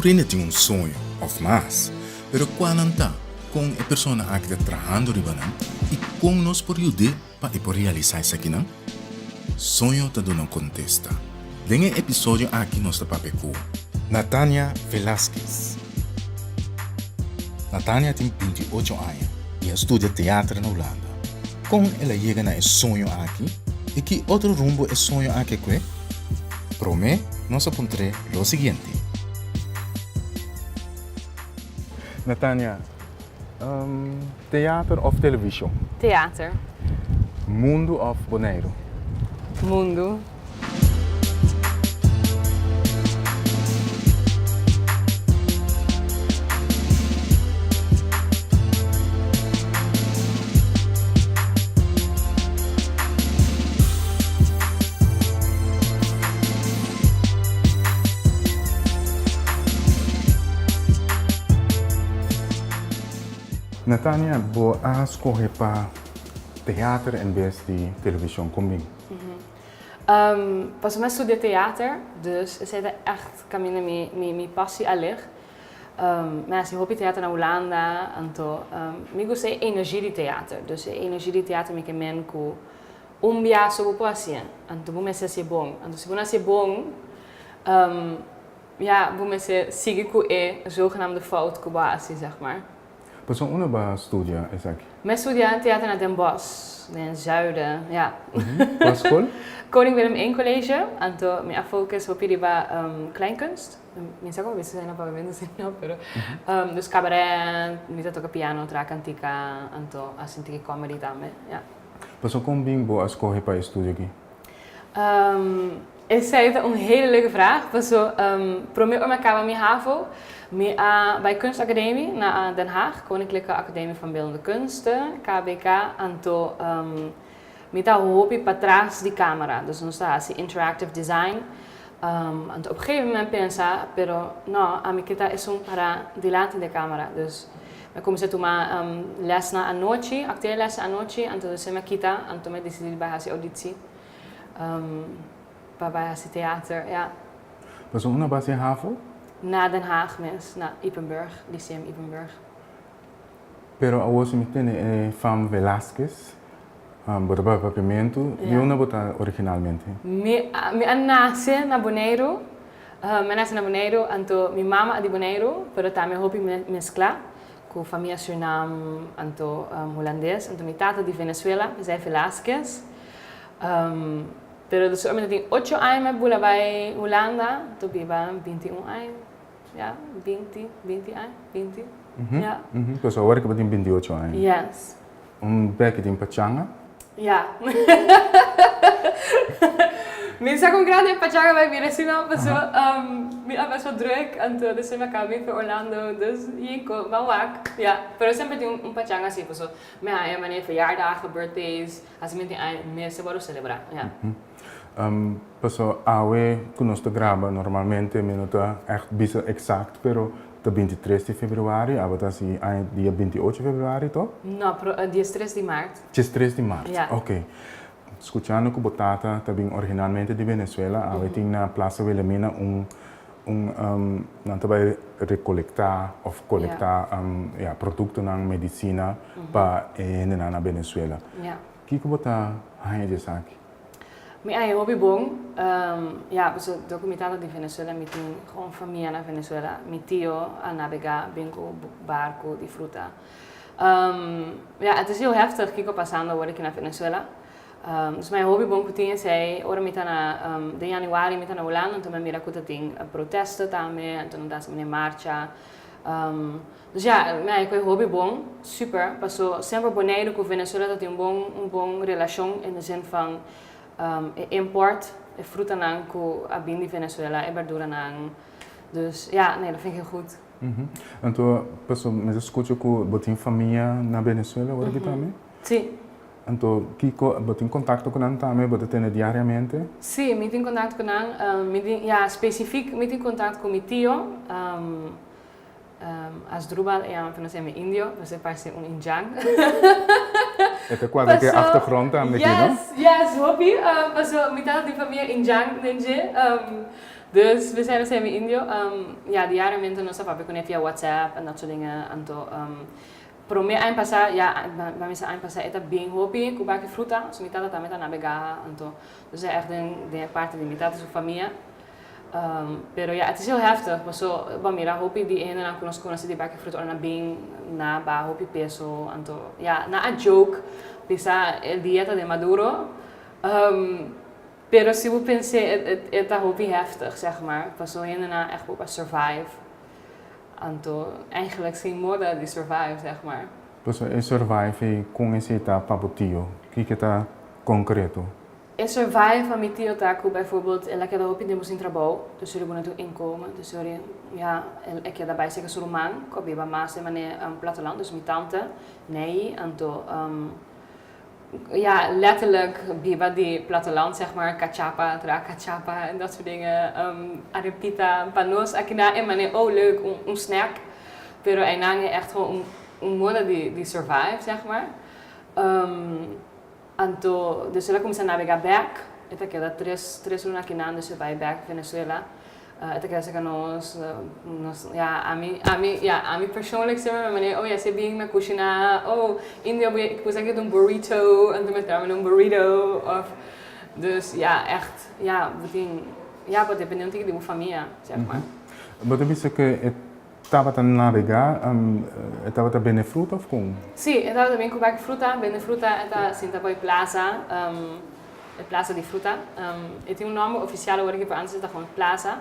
Sempre tem um sonho, of mais, pero quando está com a pessoa que está trabalhando ribanan e com nós por ajudar para realizar isso aqui, não? Sonho está dando contesta. Nesse episódio aqui nós está com Natania Velasquez. Natania tem 28 anos e estuda teatro na Holanda. Como ela chega na sonho aqui e que outro rumbo é sonho aqui que para mim, nós apontamos o seguinte. Natania, theater of television? Theater. Mundo of Bonaire? Mundo. Natania, vou escolher para teatro em vez de televisão comigo. Pas ik studeer theater, dus is het echt mijn passie alleen. Maar ik hoop theater na Holanda, anto me gusta energie di theater, dus energie di theater me que men ko umbia so população, anto bom se bom, anto se bom se bom, ja bom se sigue ko zogenaamde fout ko basis zeg maar. Pas onde vai estudar exact? Mijn studeer theater naar Den Bosch, in het zuiden, ja. Qual school? Koning Willem I College, anto mijn focus op die kleinkunst. Minsan ko bisa na pagawin sa inyo, pero dus cabaret, nito toca piano, track antica, anto asintiki comedy tame, ja. Pas como bem vou escolher para estudar aqui? Essa é uma hele leuke vraag. Zo, probeer om elkaar met HAVO, bij Kunstacademie naar Den Haag, Koninklijke Academie van Beeldende Kunsten, KBK, anto met hobby patrás de camera, dus nog staat interactive design. Anto op een gegeven moment pensa, pero no, a mi kita es un para delante de cámara, dus me comecei a tomar les na anoche, acteerles anoche, anto dus me kita, anto me decidi bij haar auditie. Bij het theater, ja. Was onde base HAVO? Na Den Haag, na Ypenburg, Lyceum Ypenburg. Pero a você me tem fam Velasquez, botava papiamento, e onde bota originalmente? Me nasce na Bonaire, anto minha mama é de Bonaire, pero também hobby mesclar com família Suriname, anto holandês, anto minha tata de Venezuela, Zé Velasquez. Pero dus ik heb 8 jaar met boela bij Holanda, toen ben ik 21 jaar. Ja, 20 jaar. Ja. Dus agora que eu tenho 28 anos. Yes. Back in Pachanga? Ja. Minsan kung grande in Pachanga bij Venezuela, dus ik best wel druk. En toen dus ik ben voor Orlando, dus hier kom wel waak. Ja, pero sempre tem Pachanga assim, dus mijn manier verjaardagen, birthdays, als ik met die mensen worden celebrar. Ja. Paso awe conosco grava normalmente minuta echt bisa exact, pero de 23 de februari, abata si dia 28 de februari, toch? No, dia 3 de maart. Dia 3 de maart, ja. Ok. Escuchando que Botata também originalmente de Venezuela, awe tem na Plaza Wilhelmina não vai recolectar ou coletar produtos na medicina para na Venezuela. Que bota aí de saque? Mijn hobby bom, ja, dus documentado de Venezuela, met gewoon familie naar Venezuela, met tio, a navegar, bingo, barco, die fruta. Ja, het is heel heftig, kiko passando, word ik naar Venezuela. Dus mijn hobby bom putinha sei, ora met na de januari met na Holanda, en toen me mira kuta ting protesten daarmee, en toen dat meneer marcha. Dus ja, mijn hobby bom, super, passou sempre Bonaire com Venezuela, dat een bom relação in de zin van import, fruta nang ko abin di Venezuela, verdura nang. Dus ja, nee, dat vind ik heel goed. En toen, mas escuta que botin família na Venezuela, hoor je também? Sim. Então, Kiko, botin contato com ela também, botin tem diariamente? Sim, me tenho contato com ela, ja, específico, me tenho contato com meu tio. Asdrubal é een Indio, você parece Injang. É quase que achtergrond também, yes, yes, hobby. Paso, metade de família Injang, Dus we zijn dus in Indio. Ja, die jaren winter nos papi kon via WhatsApp en dat soort dingen. En to, pro me ein passa, ja, bij mij ein passa eta bem hobby, kubaki fruta, so mi tata tameta navega, en to. Dus echt de parte die mi tata su familia. Pero ja, het is heel heftig, maar zo, bamira hobby die ene na conosco die baki fruta, na bem, na ba hobby peso, en to, ja, na a joke, pisa el dieta de Maduro. Pero si we pensé, het hobby heftig, zeg maar. Pas zo hierna echt op survive. En to, eigenlijk geen moda die survive, zeg maar. Dus je survive com esse etapa botillo, que está concreto. In survive van mijn tio taku bijvoorbeeld, en lekker hobby die moest in trabajo, dus jullie moeten toe inkomen. Dus jullie, ja, ik heb daarbij zeggen Suruman, ik heb bij maas in mijn platteland, dus mijn tante, nee, en to. Ja, letterlijk biba die platteland, zeg maar, cachapa, cachapa en dat soort dingen. Arepita, panos, akina en manier, oh leuk, een snack. Pero einang echt gewoon een moda die survive, zeg maar. Anto, dus ela começa a navegar back, eta queda três lunas aqui na dus bij back Venezuela. Eta queda que nos, ja, a mim persoonlijk zeg maar, meneer, oh ja, ze bing na cozinha, oh, India, ik moest eigenlijk een burrito, en toen met daar een burrito, of, dus ja, echt, ja, beting, ja, wat dependente de familia, zeg maar. Mas eu disse que estava a navegar, estava a bem fruta ou com? Sí, estaba también con Baque Fruta, vende fruta, está Sinta Boy Plaza, Plaza di Fruta. Tiene un nombre oficial, hoor ik antes está gewoon Plaza.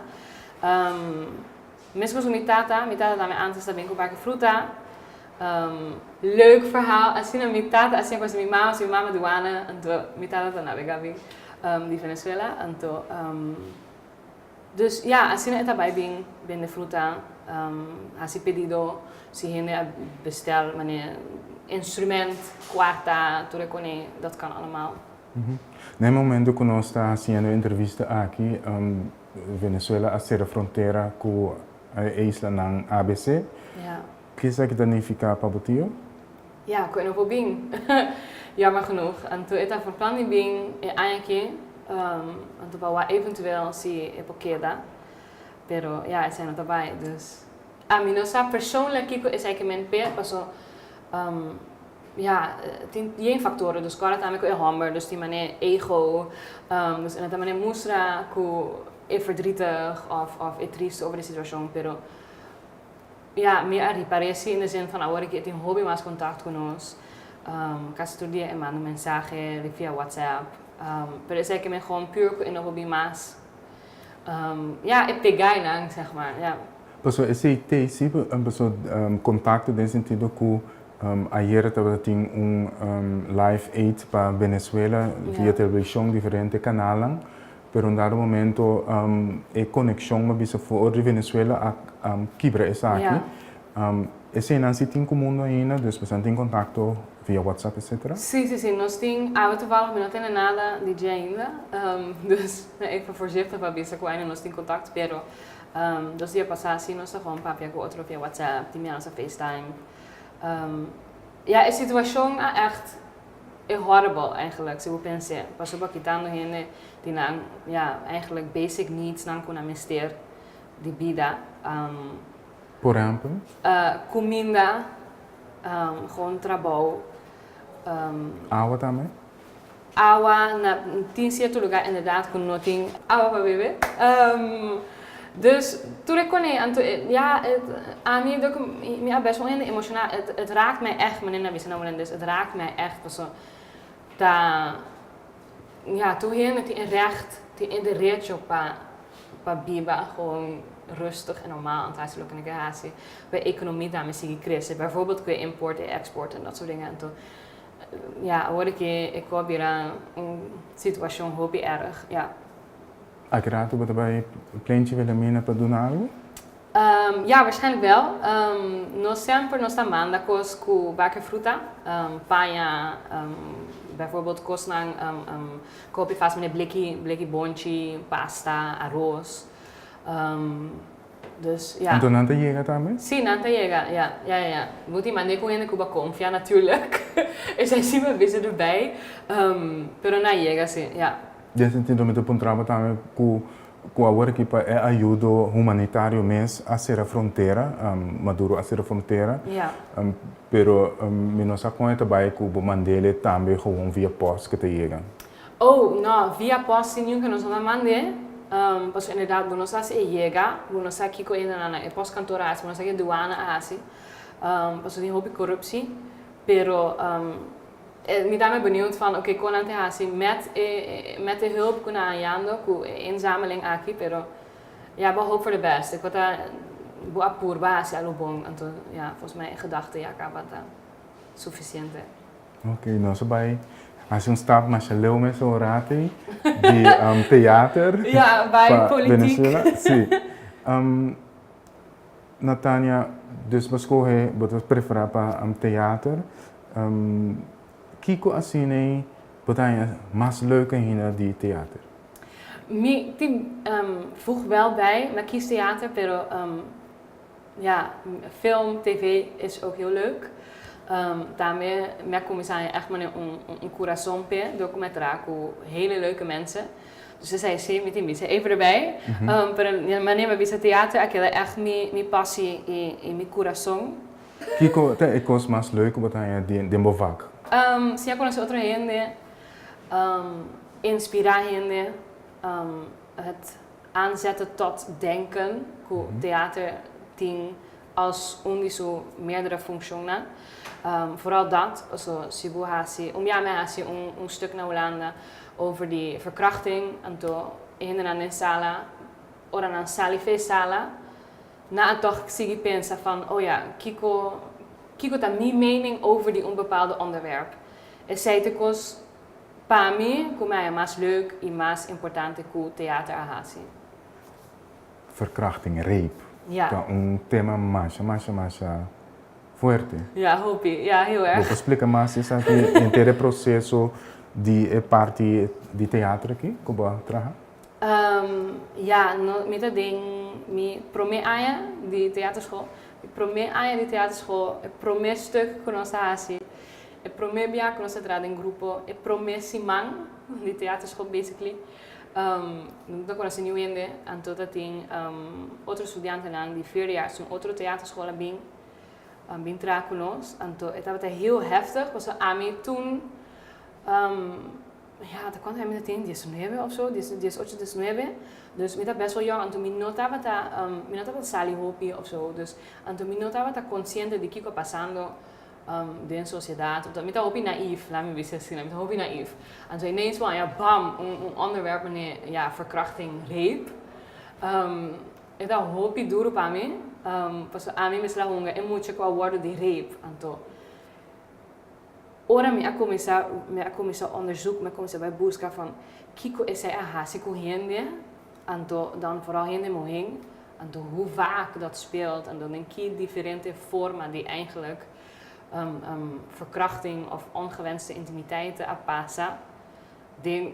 Mesmo con mi tata también antes también con Baque Fruta. Leuk verhaal, así na mi tata, así con mi mama douane, en to mi tata ta navegavi di Venezuela, en to dus ja, así na está bij vende fruta. Als pedido, si gente bestel, meneer, instrument, quarta, turecone, dat kan allemaal. No momento que nós está fazendo entrevista aqui, Venezuela a ser a fronteira com a isla ng ABC. Ja. Que is dat significa para Botillo? Ja, ik weet nog wel bing. Jammer genoeg. En toen ik van plan die bing, eigenlijk, en toen wou eventueel si queda. Pero ja, het zijn er daarbij, dus. A mí no sa persoonlijk kiko is eigenlijk mijn peer, paso ja, tem factoren, dus cara também com hammer, dus die manier ego, dus en dat manier musra ku verdrietig of triste over de situatie, pero ja, meer reparece in de zin van ahora que tengo hobby más contact con nos, casi todo día mando mensaje via WhatsApp, pero es que me gewoon puur in hobby más. Ja, ik pegai nang, zeg maar, ja. Pessoal, esse tem uma pessoa contacto nesse sentido que ayer estava tendo live aid para Venezuela via televisão, diferente canais, pero em dado momento a conexão uma vez for de Venezuela a quebra essa aqui. Esse não se tem comum ainda, depois tem contato via WhatsApp, etc. Sim, nós temos, toevallig, maar não tem nada DJ ainda, dus even voorzichtig wat bisa com ainda nós temos contato, pero dos dias passados sim nós gewoon papia com outro via WhatsApp, die mensen FaceTime. Ja, a situação é echt horrible eigenlijk, se eu pensar, passou para quitando gente die não, ja, eigenlijk basic needs não kunnen mister, die vida. Por exemplo? Comida, gewoon trabalho. Água também? Água, tem certo lugar inderdaad que não tem água para beber. Dus toen ik kon ja, aan mij best wel emotioneel. Het raakt mij echt, meneer dus het raakt mij echt. Dus ja, toen het in recht, in de recht op pa biba gewoon rustig en normaal aan het huiselijk in de relatie. Bij economie daarmee zie je crisis. Bijvoorbeeld qua import en export en dat soort dingen. En toen, ja, hoor ik hoop hier een situatie hobby erg, ja. Agrato wat bij een pleintje willen meenemen para doen algo? Ja, waarschijnlijk wel. Nós sempre nós mandamos com baque fruta, paia, bijvoorbeeld kostnang, koop fast met blikkie bonchi, pasta, arroz. Dus ja. En toen aan te llega também? Sim, nanta llega, ja. Moet iemand niet in de Cuba confia natuurlijk. Er zijn zeven vissen erbij, pero na llega, sim, ja. Nesse sentido, me encontrava também com com a work é ajuda humanitário mês a ser a fronteira, Maduro a ser a fronteira, Ja. pero não se conta também que o Mandela também gewoon via post que te chega. Oh, no, via post sin que nos la mande, pues inderdaad, no sé si llega, no sé qué coisa na postkantoor hace, no sé qué douane hace, pues die hoop corruptie, pero me daarmee benieuwd van, oké, kon aan te hace met de hulp kunnen aanjando, ku inzameling aqui, pero ja, wel hoop voor de beste. Ik word daar boa por base al bom, en toen, ja, volgens mij in gedachten, ja, acaba suficiente. Ok, nós vai um stap mais leu mais orate de teatro. Ja, bij politiek. Venezuela. Sim. Natania, dus we escolher, we preferar para teatro. Kiko assim, wat je mais leuke hina die theater? Die voeg wel bij, maar kies theater, pero ja, film, tv is ook heel leuk. Daarmee kom ik echt maar een corazon pe documentaire met hele leuke mensen. Dus ze zei sim met die even erbij. Maar neem bij theater, ik heb echt mijn passie in mijn corazon. Kiko, te ekos mais leuk wat je die bovak. Se eu conhecer outra gente, inspirar gente, het aanzetten tot denken, que theater tem als zo meerdere functionen. Vooral dat, se eu hasse, een stuk naar Hollanda over die verkrachting, en toen in een sala, ora na sala, na toch sigi pensa van, oh ja, Kiko heeft mijn mening over die onbepaalde onderwerp. En zei te kos, para mim, como é mais leuk en mais importante que o theater ahasi. Verkrachting, rape. Ja. Dat is tema mais forte. Ja, hoop je. Ja, heel erg. Vou explicar mais isso aqui, inteiro processo de parte de teatro aqui, como vai trabalhar? Ja, met dat ding, mi prome aya die theaterschool. Ik prome aya die theaterschool, ik prome stuk con ons hasi. Ik prome bia con ons entrada in grupo, ik prome simang die theaterschool basically. Nunca conocí ni uende, anto dat ding, otro estudiante lang die 4 jaar zo'n otro theaterschool bin tra con ons. Anto, het was heel heftig, was Ami toen. Ja, dat kwam hij met 19 of zo, 18, 19. Dus ik was best wel jong en toen ik notava dat sali hopi of zo. Dus en toen ik notava dat consciente de Kiko passando de sociedade. Dat ik hopi naïef, laat me weten zien, ik hopi naïef. En toen ineens van ja, bam, een onderwerp meneer, ja, verkrachting, rape. Ik dacht hopi duro para mim. Pas a mim me sla honga, é muito com a word de rape, então. Ora me a começar onderzoek, me começar bij buscar van Kiko is hij ahasi com gente, então dan vooral gente morrendo, então hoe vaak dat speelt en dan in die differente vormen die eigenlijk verkrachting of ongewenste intimiteiten passa, de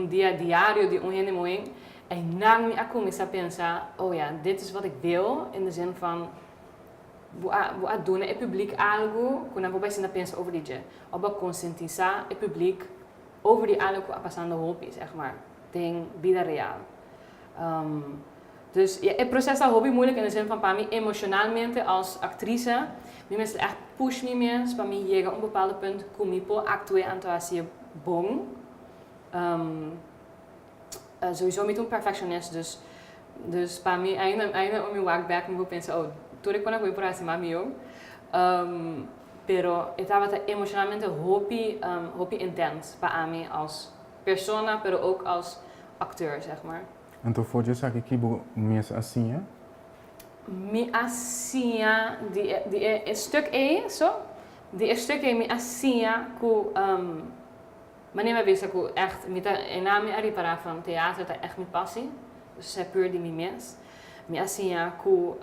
dia diário de gente morrendo. En na me a começar a pensar, oh ja, dit is wat ik wil, in de zin van vou doen het publiek algo, quando vou pensar pensa over die, op conscientizar het publiek over die algo a passando hobby, zeg maar, ding vida real. Dus ja, het proces is hobby moeilijk in de zin van para mí emocionalmente als actrice, me mensen echt push me meer, para mí llega a bepaalde punt comipo actué aan toe bom. Sowieso met een perfectionist, dus para mí ainda om je walkback me vou pensar, oh, tudo quando eu vou por cima meu, pero estava emocionalmente hopi intens para mim als persona, pero ook als acteur, zeg maar. Então foi isso aqui que mês assim, é? Mi asia die stuk zo, die stuk mi asia ku maar neem maar ku echt met een naam arripara van theater dat echt mijn passie, dus c'est puur die mi mes, mi asia ku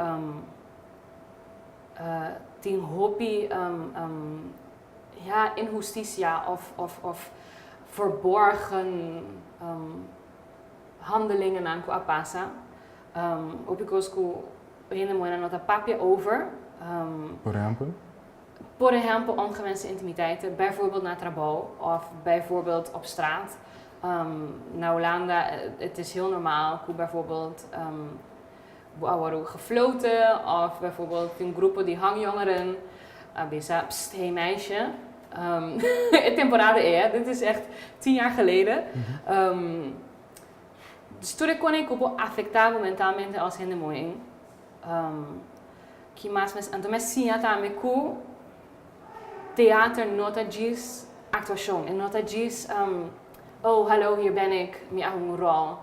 tin hobby ja, injusticia of verborgen handelingen aan ku apasa. Opikos ku hele mooie nota papje over. Por exemplo, ongewenste intimiteiten, bijvoorbeeld na trabaho of bijvoorbeeld op straat. Na Hollanda, het is heel normaal, hoe bijvoorbeeld worden gefloten of bijvoorbeeld in groepen die hangjongeren, bisa, pst, hey meisje. Temporada hè, dit is echt 10 jaar geleden. Dus toen kon ik ook afectado mentalmente als hen de mooi. Que mais mas então mas sim também com theater nota diz actuação en nota diz oh hallo hier ben ik mi een rol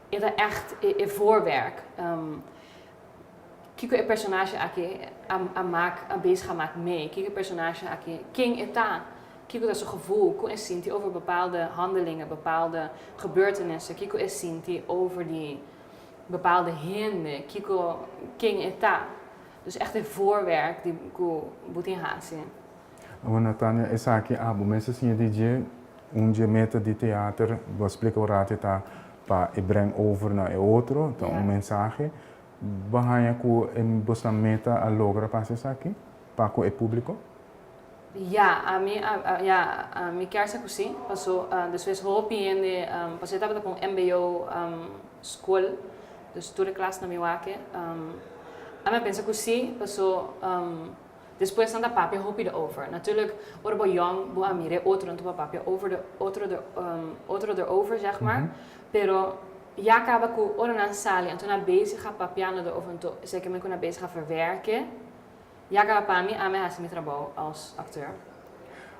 het is echt een voorwerk kijk een personage aqui a bezig gemaakt mee kijk een personage aqui king eta kijk dat zo'n gevoel kon is zien over bepaalde handelingen bepaalde gebeurtenissen kijk is zien over die bepaalde hinden, kiko king eta. Dus echt een voorwerk die ik moet inhalen. Natania, is aqui mensen zien DJ, onde meta de theater, we spreken over het pa e breng over naar e outro, dan een mensagem. Bahaya ku em bosta meta a logra passes aqui, pa ku e público? Ja, a mim quer ser assim, passou, depois hopi in de, passei estava com MBO school. Dus toen de klas na Milwaukee, a minha pensa que sim, passou, depois anda papi hopi erover. Natuurlijk, worden we jong, boa mire, outro não tuba papi outro erover zeg maar. Pero ja acaba com ora na sala, en toen na bezig gaat papiano erover, en zeker me kon bezig gaan verwerken. Ja acaba para mim, a minha hace mi trabalho als acteur.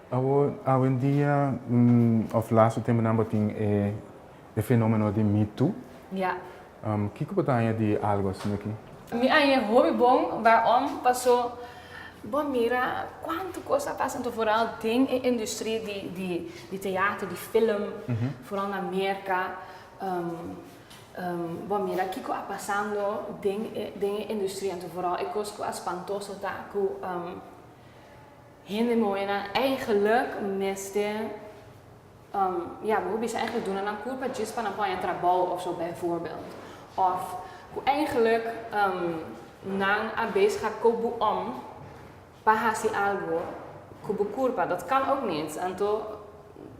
Hoje em dia, of laatste tempo na botin e fenomeno de Me Too. Ja. Kiko betanya di algo assim aqui? Minha hobby bom, waarom passou. Bom, mira, quanto coisa passa então vooral ding in industrie, die theater, die film, vooral na Amerika. Bom, mira, kiko a passando dingen industrie en vooral ik was espantoso taku. Heel mooi en eigenlijk miste. Ja, we hoeven ze eigenlijk doen en dan culpa just van een trabalho of zo bijvoorbeeld. Of hoe eigenlijk na een bezig gaat kopen om bahasi algo kubu culpa, dat kan ook niet. En toen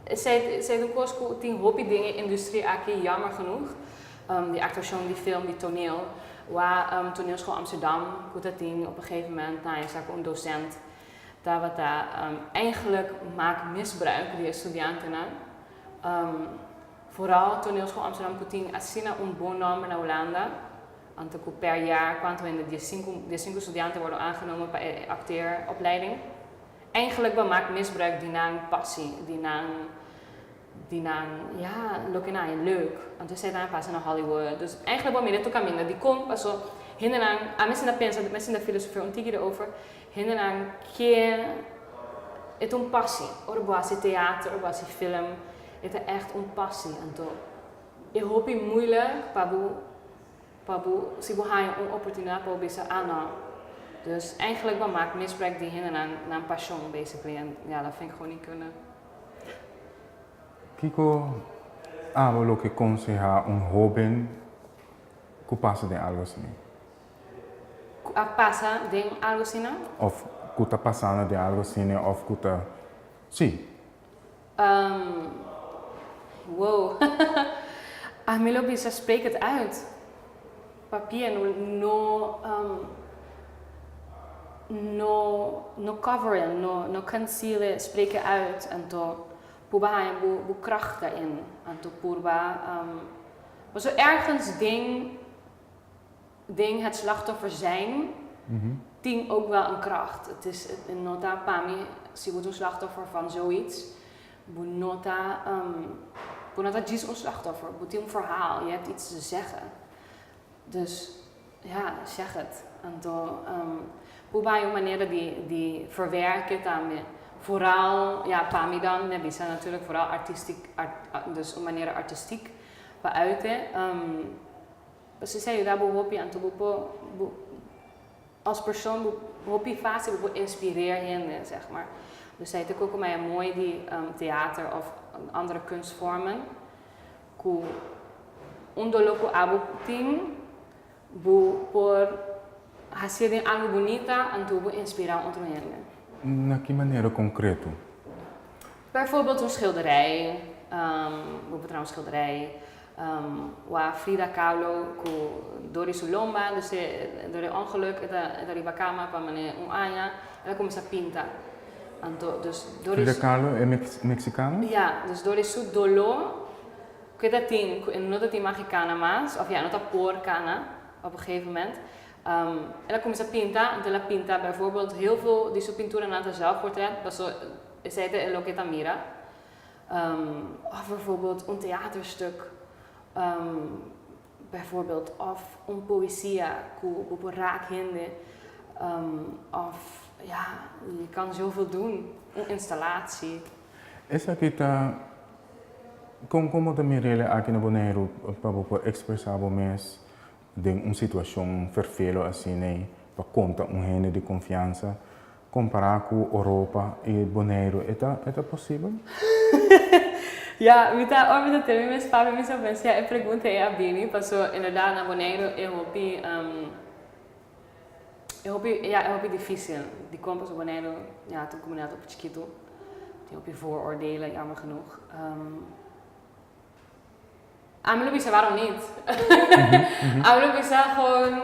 zij doen koos tien hobby dingen industrie aqui jammer genoeg. Die actuatie, die film, die toneel. Waar toneelschool Amsterdam, goed dat ding op een gegeven moment, nou je zag een docent. Dat wat daar eigenlijk maakt misbruik die studenten. Vooral toneelschool Amsterdam Putin assina un bom nome na Hollanda. Want per jaar quanto in de 5 studenten worden aangenomen bij acteeropleiding. Eigenlijk wat maakt misbruik die na een passie, die na ja, leuk. Want we zitten pas naar Hollywood. Dus eigenlijk wat meer dit caminho, die komt pas zo hinderaan, a mensen dat pensa, mensen dat filosofie ontdekken erover, hinderaan que het een passie, orboasi theater, orboasi film, het is echt een passie en toch. Ik hoop het moeilijk, pabu, si we gaan een opportuniteit voor bisa aannemen. Dus eigenlijk wat maakt misbruik die hinderaan naar een passion basically en ja, dat vind ik gewoon niet kunnen. Kiko, lo que aconseja un joven que pasa de algo así. Pasa de algo así, ¿no? Of que está pasando de algo así, of que está... Sí. Wow. A mí lo bisa spreek het uit. Papier, no coveren, no concealen, spreken uit en toch. Purba je kracht daarin. En toch purba. Maar zo ergens ding het slachtoffer zijn, ding ook wel een kracht. Het is een nota pami, si wordt een slachtoffer van zoiets. Nota is een slachtoffer, het een verhaal, je hebt iets te zeggen. Dus ja, zeg het. En toch purba je manieren die verwerken daarmee. Vooral, ja, Pami dan, we zijn natuurlijk vooral dus op manier artistiek beuiten. Ze zei dat we aan als persoon hoop je fase inspireren, zeg maar. Dus zij heeft ook mij mooi die theater of andere kunstvormen. Ku undoloco abo ting, por hacer algo bonita en tu inspirar otro gente. Na que maneira concreto? Bijvoorbeeld een schilderij, trouwens schilderij, waar Frida Kahlo, door die lomba, dus door het ongeluk, dat die bakama van meneer Uanya, en dan komen ze pinta. Dus door Frida Kahlo is Mexicano? ja, dus door die zoet dolor, que dat ting, no dat die magicana mas, of ja, no dat por cana, op een gegeven moment. En dan komen ze pinta, en la pinta bijvoorbeeld heel veel, die zo'n pintura na het zelfportret, is het lo que mira. Of bijvoorbeeld een theaterstuk, bijvoorbeeld, of een poëzia, op een raakhinde, of ja, je kan zoveel doen, een installatie. Essa kita como também ele aqui no Bonaire para expressar o mês de uma situação vervelho assim né para contar gente de confiança comparar com Europa e Bonaire é possível? Ja, met termine met Fabio me zo pensa, eu perguntei a Bini, passou inderdaad naar Bonaire, eu hopi difícil, die kwam pas op Bonaire, ja, toen kom ik net op Chiquito, die hopi vooroordelen, jammer genoeg. Maar Louisa, waarom niet? Maar Louisa gewoon,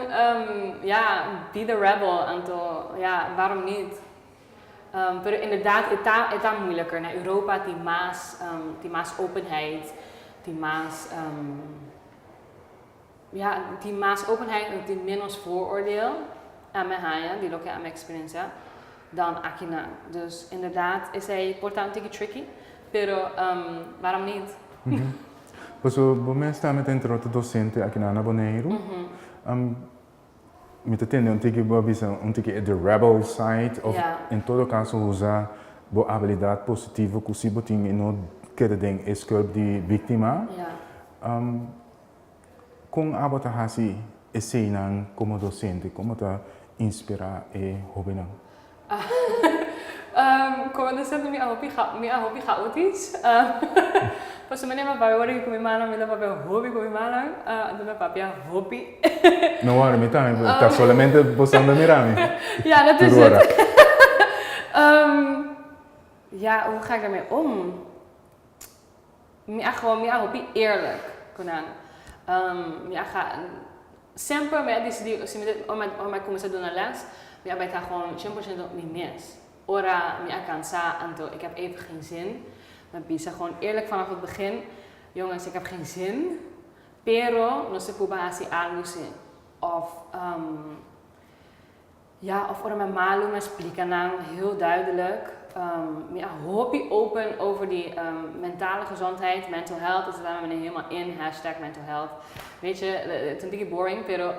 ja, be the rebel, Anto, ja, waarom niet? Maar inderdaad, het is moeilijker. Naar Europa, die maas openheid, die maas openheid en die minus vooroordeel aan mijn haaien, die lokken aan mijn experience, dan Akina. Dus inderdaad is hij importante tricky, pero waarom niet? Pues o momento está met een docente aqui na Bonaire. Met atende um tiki the rebel side of em todo caso usar boa habilidade positiva que se botin e não quer ding é sculpt de vítima. Com a bota hasi cena como docente como tá inspirar e hobby não. Como docente minha hobby chaotisch. Pas meneer mijn papa hoorde ik kom in maandag met mijn papa hobby kom in maandag, dan mijn papa hobby. No worry, me tá solamente posando mirami. Ja, dat is het. Ja, hoe ga ik daarmee om? Gewoon hobby eerlijk kunnen. Ga sempre met die om mij komen ze doen een les, maar bij het gewoon 100% niet mis. Ora, cansa, Anto, ik heb even geen zin. Maar bisa gewoon eerlijk vanaf het begin, jongens, ik heb geen zin. Pero no se puede hacer algo así. Of ora mijn malu me explica dan heel duidelijk. Hobby open over die mentale gezondheid, mental health. Dat staan we helemaal in, #mental health. Weet je, het is een beetje boring, pero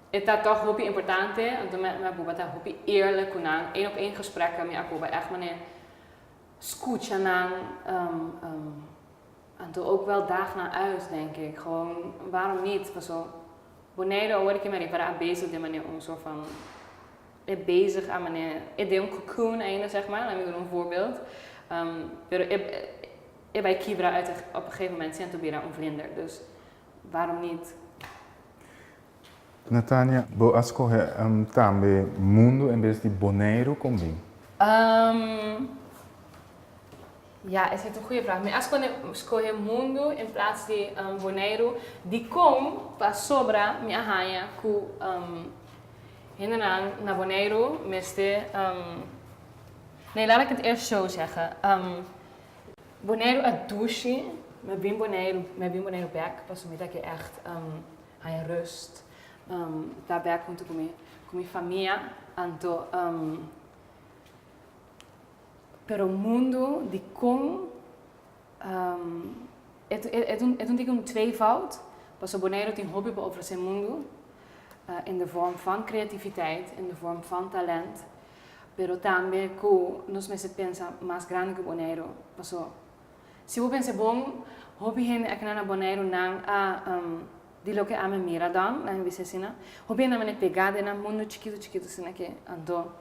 het is toch hobby importante. En met boeba hobby eerlijk kunnen, 1-op-1 gesprekken met boeba echt meneer. Scootje aan en toen ook wel dag naar uit, denk ik. Gewoon, waarom niet? Zo, Bonaire hoor ik me para bezig de manier om soort van bezig aan meneer. Ik deed een cocoon einde, zeg maar. Laat me doen een voorbeeld. Ik bij Kibra uit op een gegeven moment zijn weer een vlinder, dus waarom niet? Natania, bo escolher também mundo em vez de Bonaire combin? Ja, is het een goede vraag. Maar als ik escolher mundo in plaats van Bonaire, die kom pas sobra minha haya ku hinderaan naar Bonaire, nee, laat ik het eerst zo zeggen. Bonaire a douche, met Wim Bonaire back, pas met dat je echt haya rust. Daar back komt com minha família, anto pero mundo die kom het een tweevoud. Pas op Bonaire een hobby over zijn mundo in de vorm van creativiteit, in de vorm van talent. Pero também que nos meses pensa mais grande que Bonaire. Paso, se eu pensar bom, hobby hen ek na Bonaire nang di lo que a me mira dan, na vicina. Hobby na me pegada na mundo chiquito sina que ando.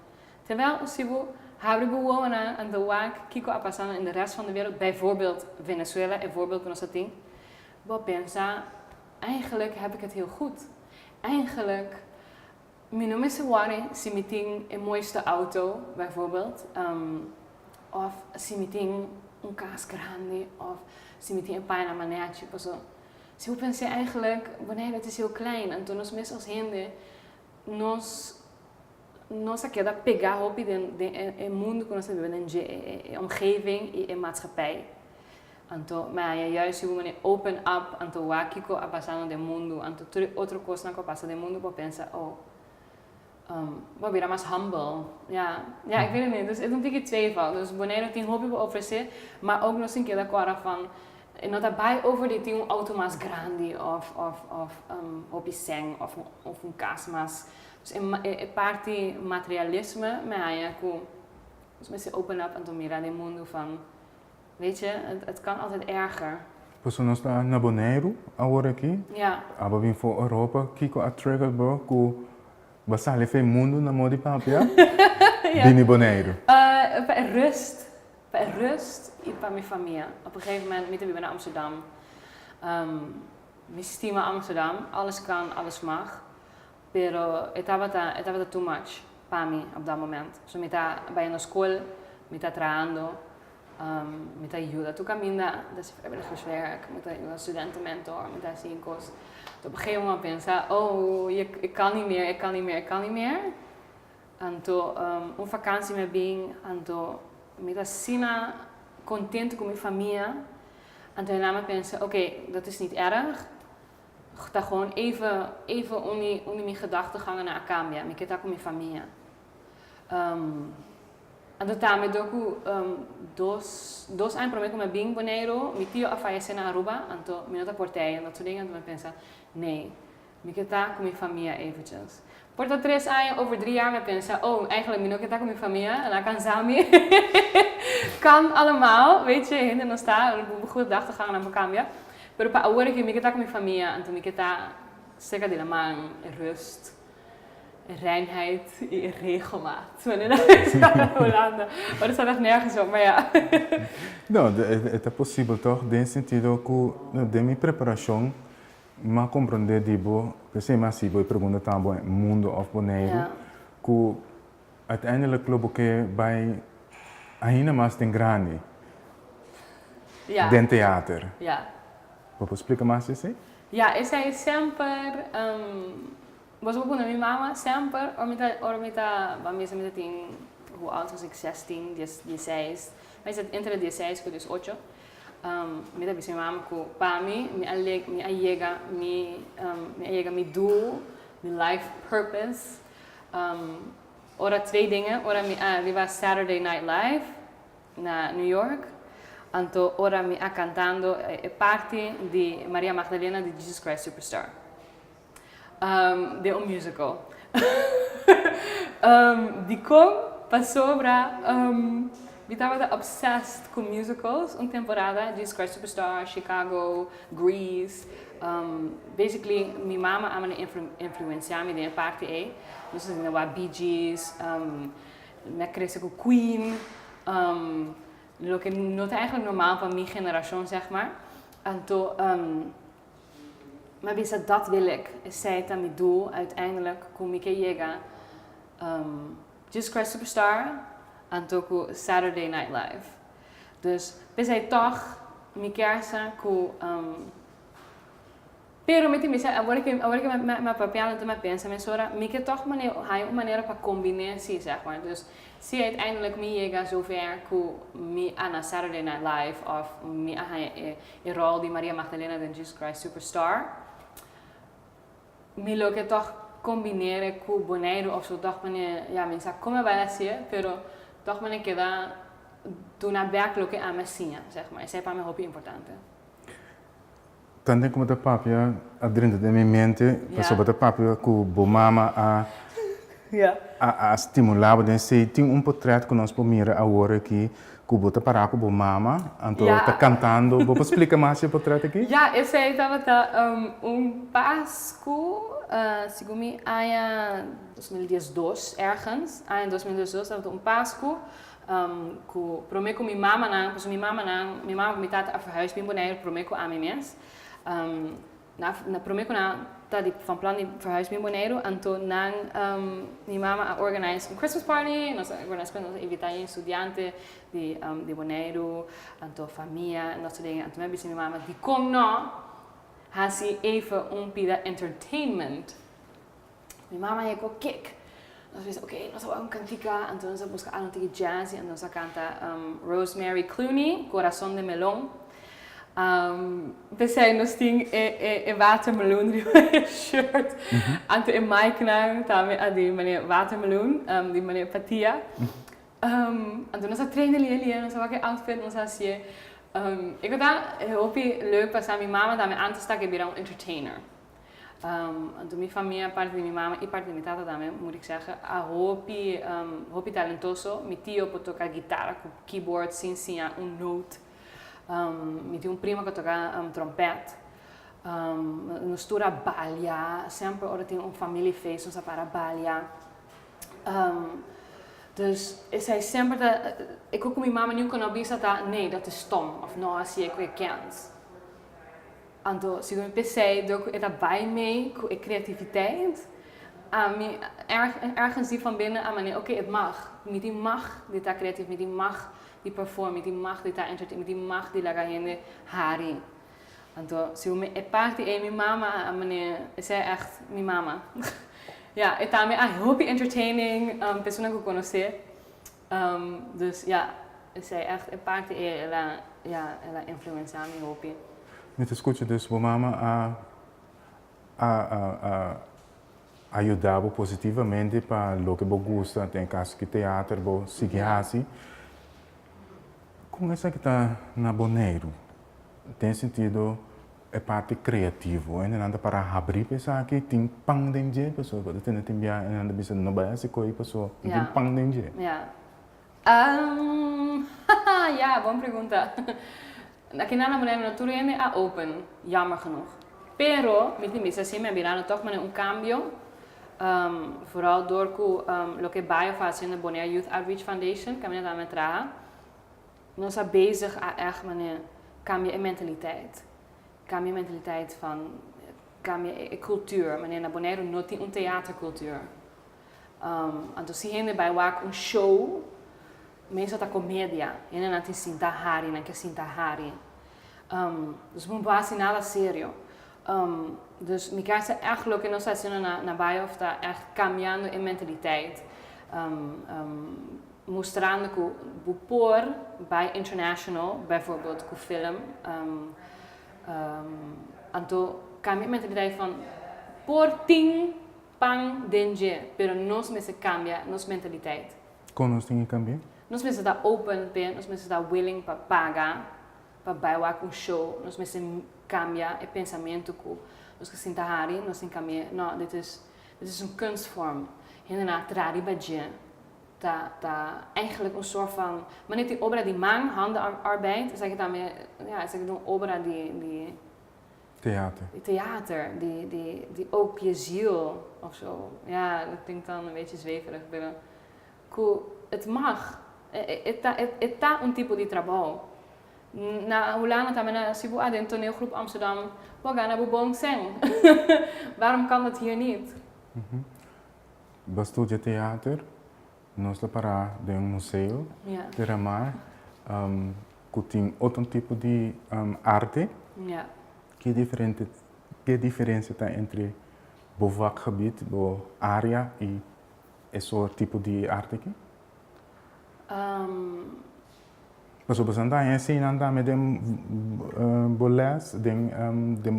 Terwijl se eu Habri bewonen en de waak kiko a passando in de rest van de wereld, bijvoorbeeld Venezuela, een voorbeeld van ons ding. Wat pensa, eigenlijk heb ik het heel goed. Eigenlijk, mijn noem is wari, si meeting een mooiste auto, bijvoorbeeld. Of si meeting um cas grande of se me tinha pai na manete, tipo, se eu pensei eigenlijk, wanneer het is heel klein, en toen nós mesmo als hende, nós aqui da pegar op de mundo que nós vivemos, de omgeving e maatschappij. Então, mas juist hoe we open up, então o que a passar no mundo, então outra coisa que passa no mundo, para pensar, vou virar mais humble. Ja, ik weet het niet. Dus het is een beetje tweeval. Dus wanneer het een hobby wil oferecer, maar ook nog een keer de van, en dat daarbij over die een auto mais grande of hobby seng of een kaas mas. Dus een parte materialisme, maar ja, dus mensen open up en dan mira de mundo van, weet je, het kan altijd erger. Pues nós está na Bonaire agora aqui. Ja. Aba vim voor Europa, kiko a travel bro, ku basale fe mundo na modi papia. Ja. Bini Bonaire. Bij rust en bij mijn familie. Op een gegeven moment moeten we naar Amsterdam. We stimmen Amsterdam, alles kan, alles mag. Pero estaba too much para mí op dat moment. So me está bij een school, me está trabajando, me está ayuda. Tu camina, dat is vrijwilligerswerk, me está ayuda studentenmentor, me está zien cosas. Op een gegeven moment pensa, ik kan niet meer. En toen een vakantie met Bing, en toen me está sina contente con mi familia. En toen na me pensa, oké, dat is niet erg. Dat gewoon even onder mijn gedachtegangen naar Akambia. Ik heb ook met mijn familie. En toen também doku dos anos para mim como bem boneiro, meu tio faleceu na Aruba, então me nota portei, en dat soort dingen, en toen pensa, nee, ik heb daar met mijn familie eventjes. Por dat 3 anos, over 3 jaar, me pensa, eigenlijk me nota com mijn familie, en dan kan Zami, kan allemaal, weet je, hinten dan staan, een goede dag te gaan naar Akambia. Pero para agora que me queda com minha família, então me queda cerca de la man, rust, reinheid en regelmaat. Wanneer dat is naar Hollanda. Maar dat staat echt nergens op, maar ja. Não, é possível toch? Nesse sentido que de minha preparação, mas compreender dibo, pensei mais se vou perguntar também mundo of Bonaire, que uiteindelijk geloof ik bij ainda mais tem grande, den theater. Ja. Vou explicar mais isso? Ja, eu sei sempre, was ook met mijn mama, sempre, vamos tem, hoe oud was ik, 16, 16, mas entre 16 e 18, me da minha mama que para mim, me allega me doel, mijn life purpose, ora 2 dingen, ora me was Saturday Night Live, na New York. Então, ora me cantando parte de Maria Magdalena de Jesus Christ Superstar. De musical. Die kom passou para... Eu estava obsessed com musicals, temporada, Jesus Christ Superstar, Chicago, Grease. Basically, minha mama a me influenciar me de parte aí. Dus eu tinha Bee Gees, me cresci com Queen. Lo que no es eigenlijk normaal van mijn generatie, zeg maar. En toen, maar wist dat wil ik. Is zij dan mijn doel, uiteindelijk kom ik llega. Jesus Christ Superstar en toen Saturday Night Live. Dus we zijn toch, mijn kersen, pero me tem agora que me papel de me pensa, mas ora me que toch uma maneira para combinar sim, zeg maar. Dus se uiteindelijk me chega zover que me na Saturday Night Live of me a rol de Maria Magdalena de Jesus Christ Superstar, me lo que toch combineren com Bonaire of zo toch me ja mensen komen bij dat pero toch me queda doen naar werk lo que ama sim, zeg maar. Isso é para mim muito importante. Também como a papia, dentro da minha mente, sobre a papia que o mama a estimular, tem portrait que nós podemos mirar agora aqui, que o parar com o mama, então está cantando. Vou explicar mais esse portrait aqui? Ja, eu sei, estava Páscoa, segundo me, em 2012 ergens, em 2012 estava Páscoa. Prometo com minha mama, me tata a verhuis bem Bonaire, prometo a mim mesmo. Prometo die van plan die verhuis met Bonaire, en toen nang mi mama organize een Christmas party, nós organize nos invitar estudiantes de Bonaire, en toen familia en dat soort dingen. En toen heb ik mi mama die kom nou, had ze even pida entertainment. Mi mama heeft ook kijk. Nós pensamos, ok, nós vamos cantar, então nós vamos buscar algo de jazz, então nós canta Rosemary Clooney, Coração de Melon. Pensei, nós tínhamos watermeloen shirt, então em Mike nang, também a de meneer watermeloen, de meneer Patia. Então nós trainen ali, nós vamos que outfit, nós assim. Ik vind dat heel leuk, para minha mama também antes de virar entertainer. Então minha família, parte de minha mama e parte de minha tata também, moet ik zeggen, hopi talentoso. Meu tio pode tocar guitarra, keyboard, sem note. Meu tio prima que toca trompete. Nós trabalha, sempre ora tem familiefeest, nós para balha. Dus is hij sempre dat ik ook met mijn mama nu kan opbiezen dat nee, dat is stom of nou als je het kent. En toen zie ik pensei dat ik daarbij mee, ik creativiteit. Ergens die van binnen aan mij, oké, het mag. Met die mag dit daar creatief, met die mag die perform, met die mag dit daar entertain, met die mag die laga hende hari. En toen zie ik pak die mijn mama aan mij, is hij echt mijn mama. Ja, ik também hopi entertaining, pessoa que eu conheci. Dus ja, ik zei echt, ik pak die ela influencia me hopi. Met escucha dus sua mama ajudava positivamente para lo que você gosta, tem caso que teatro, você sigue assim. Com essa que está na Bonaire, tem sentido é parte criativo, ainda nada para abrir pessoa que tem pang dengue, pessoa pode ter também ainda bisa não vai se coi pessoa tem pang dengue. Ja. Ja, boa pergunta. Aqui na Bonaire natuurlijk é open, jammer genoeg. Pero, met die mensen zien we bijna toch maar een cambio. Vooral door lo que Baio faz in de Bonaire Youth Outreach Foundation, que a menina me traga. Nós é bezig a echt meneer cambia mentaliteit. Cambia mentaliteit van cambia cultuur. Meneer na Bonaire não tem theatercultuur. Então se rende bij wak show, meestal da comédia. E não tem sinta hari, não quer sinta hari. Dus não vai assim nada sério. Dus me krijgt echt leuk en ons na Baio está echt cambiando in mentaliteit. Mostrando que o por bij international, bijvoorbeeld com film. Então cambia a mentalidade van por ting pang dengue, pero nós mesmo cambia nossa mentalidade. Como nós temos que cambiar? Nós mesmo está open, nós mesmo está willing para pagar, para bailar com show, nós mesmo cambia o pensamento que nós que sinta hari, nós tem cambia. Não, dit is een kunstvorm. Inderdaad, tradibadje. Dat eigenlijk een soort van, maar niet die obra die man, handenarbeid, zeg ik daarmee, ja, zeg ik een obra die theater. Die theater, die ook je ziel of zo. Ja, dat klinkt dan een beetje zweverig binnen. Cool, het mag. Het is een type de trabalho. Na Holanda também na Sibu de toneelgroep Amsterdam, we gaan naar Bobong Seng. Waarom kan dat hier niet? We studeren theater. Nós para de museu, de Ramar, que tem outro tipo de arte. Ja. Que diferença está entre o vakgebied, a área e esse tipo de arte aqui? Mas o pessoal está ensinando também de boles, de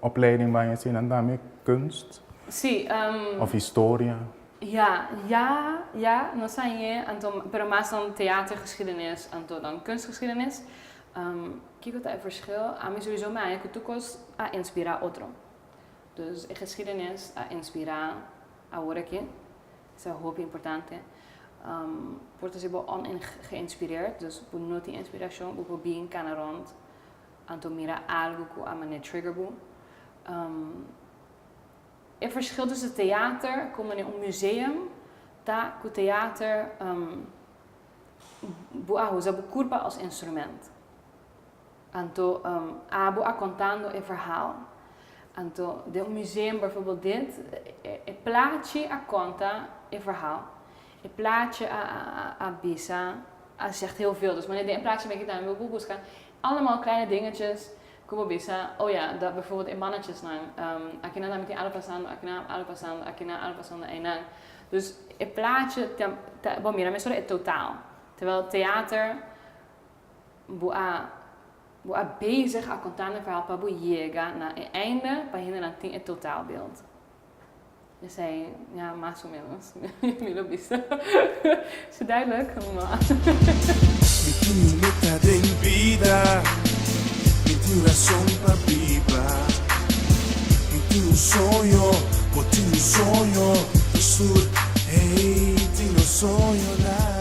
opleiding vai ensinando também kunst, of história. Ja, no zijn pero más dan theatergeschiedenis en dan kunstgeschiedenis. Kijk wat het verschil. A mí sowieso me ha toekomst a inspirar otro. Dus geschiedenis a inspirar ahora que isso é muito importante. Porque se on geïnspireerd, dus por no tem inspiração, por bien kana rond, anto mira algo que a mane triggerbu. Het verschil tussen theater, kom in een museum, dat het theater usa a curva als instrument. Então, a contando o verhaal. Anto, de museum bijvoorbeeld dit, het plaatje a conta, een verhaal. Het plaatje a bisa, zegt heel veel. Dus wanneer een plaatje ben ik naar mijn boek gaan, allemaal kleine dingetjes. Como bisa, oh ja, dat bijvoorbeeld in mannetjes lang. Akina met die akina alpasando einang. Dus het plaatje, bom, mira, is het totaal. Terwijl theater, boa bezig a contar een verhaal para chegar naar het einde, para hinderaan het totaalbeeld. Dus hij, ja, más o menos. Me lo viste. Is het duidelijk? Mi tenho meta em vida, mi tenho razão para viver. Mi tenho sonho, vou tenho sonho, hey, tenho sonho lá.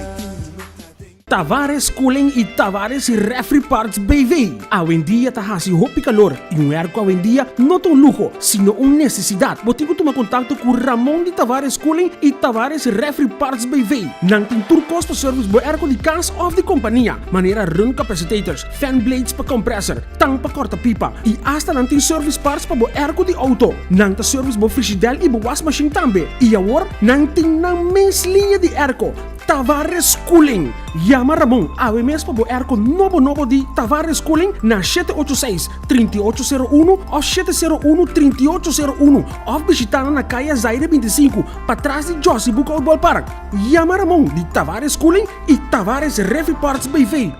Tavares Cooling e Tavares Refri Parts BV. Hoy en día tahasi hopi calor y un arco hoy en día no un lujo, sino una necesidad. Botigo toma contacto con Ramon de Tavares Cooling y Tavares Refri Parts BV. Nang pintur costo service boy arco de cas of de compañía. Manera run capacitors, fan blades pa compressor, tang pa korta pipa y hasta nang tin service parts pa boy arco de auto. Nang ta service boy frigidel y boy wash machine tambe. Y ahora nang tin nang mes linha de arco. Tavares Cooling. Llama Ramon ave mesmo bo erco novo de Tavares Cooling na 786-3801 ou 701-3801 of visitando na calle Zaire 25 para trás de Josie Book Outball Park. Llama Ramon de Tavares Cooling e Tavares Refri Parts BV.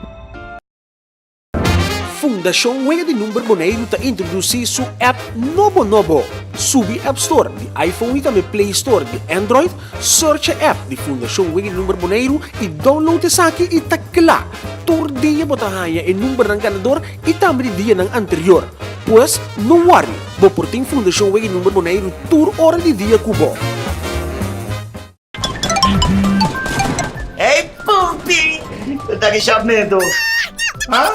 Fundação Wega de Número Boneiro está introduzir sua app Nobo. Subi App Store de iPhone e também Play Store de Android. Search a app de Fundação Wega de Número Boneiro e download essa aqui e tá lá. Todo dia bota raia e número ng ganador e também dia ng anterior. Pois, não worry, bo por tem Fundação Wega de Número Boneiro tour hora de dia cubo. Hey, Pupi! Daqui chamando. Hã?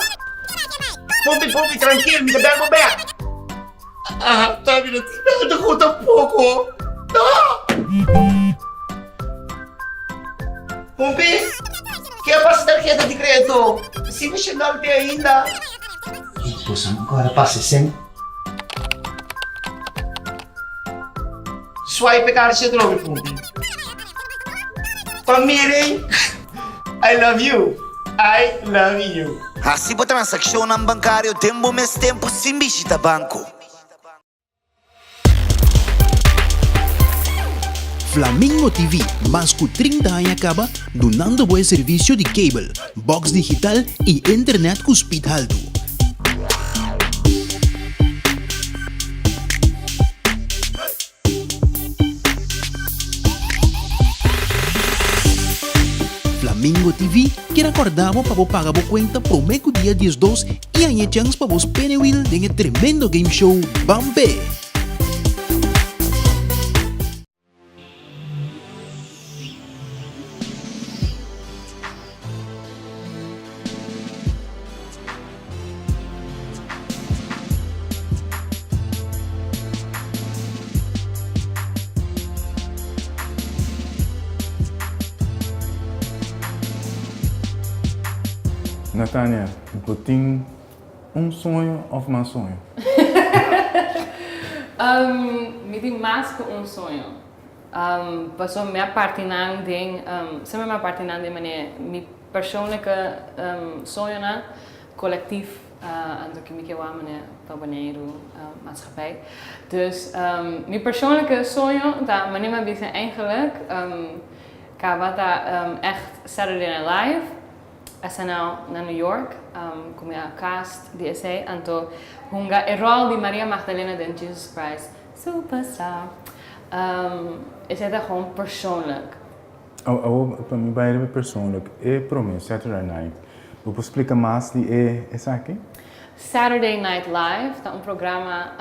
Pupi, tranquilo, me dá back. Ah, tá me tirando conta um pouco. Não! Pupi, que passa da tarjeta de crédito? Se mexer não tem ainda. Poxa, agora passa sempre. Swipe card siya droga, Pupi. Pamiring, I love you. I love you. Hasibo transaksyon ng bankaryo, tempo mes tempo simbisita banco. Flamingo TV, más que 30 años acaba, donando buen servicio de cable, box digital y internet con speed alto. Flamingo TV, que acordamos para pagar a cuenta por meio dia 12 e aí chance para vos penewil de um tremendo game show Bambe. Natânia, você tem sonho ou mais sonho? Me tem mais que sonho. Passou minha parte não tem, sempre minha parte não tem maneira, minha persoonlijke sonho na collectief, en que me quer maneira para banheiro, maatschappij. Dus mijn persoonlijke sonho, dat maneira me zijn eigenlijk, kabata echt Saturday Night Live. SNL na New York, com a cast de essay, então hunga o rol de Maria Magdalena de Jesus Christ, superstar. Esse é gewoon persoonlijk. Para mim, vai ser persoonlijk. É para mim, Saturday Night. Você explica mais de essa aqui? Saturday Night Live, é programa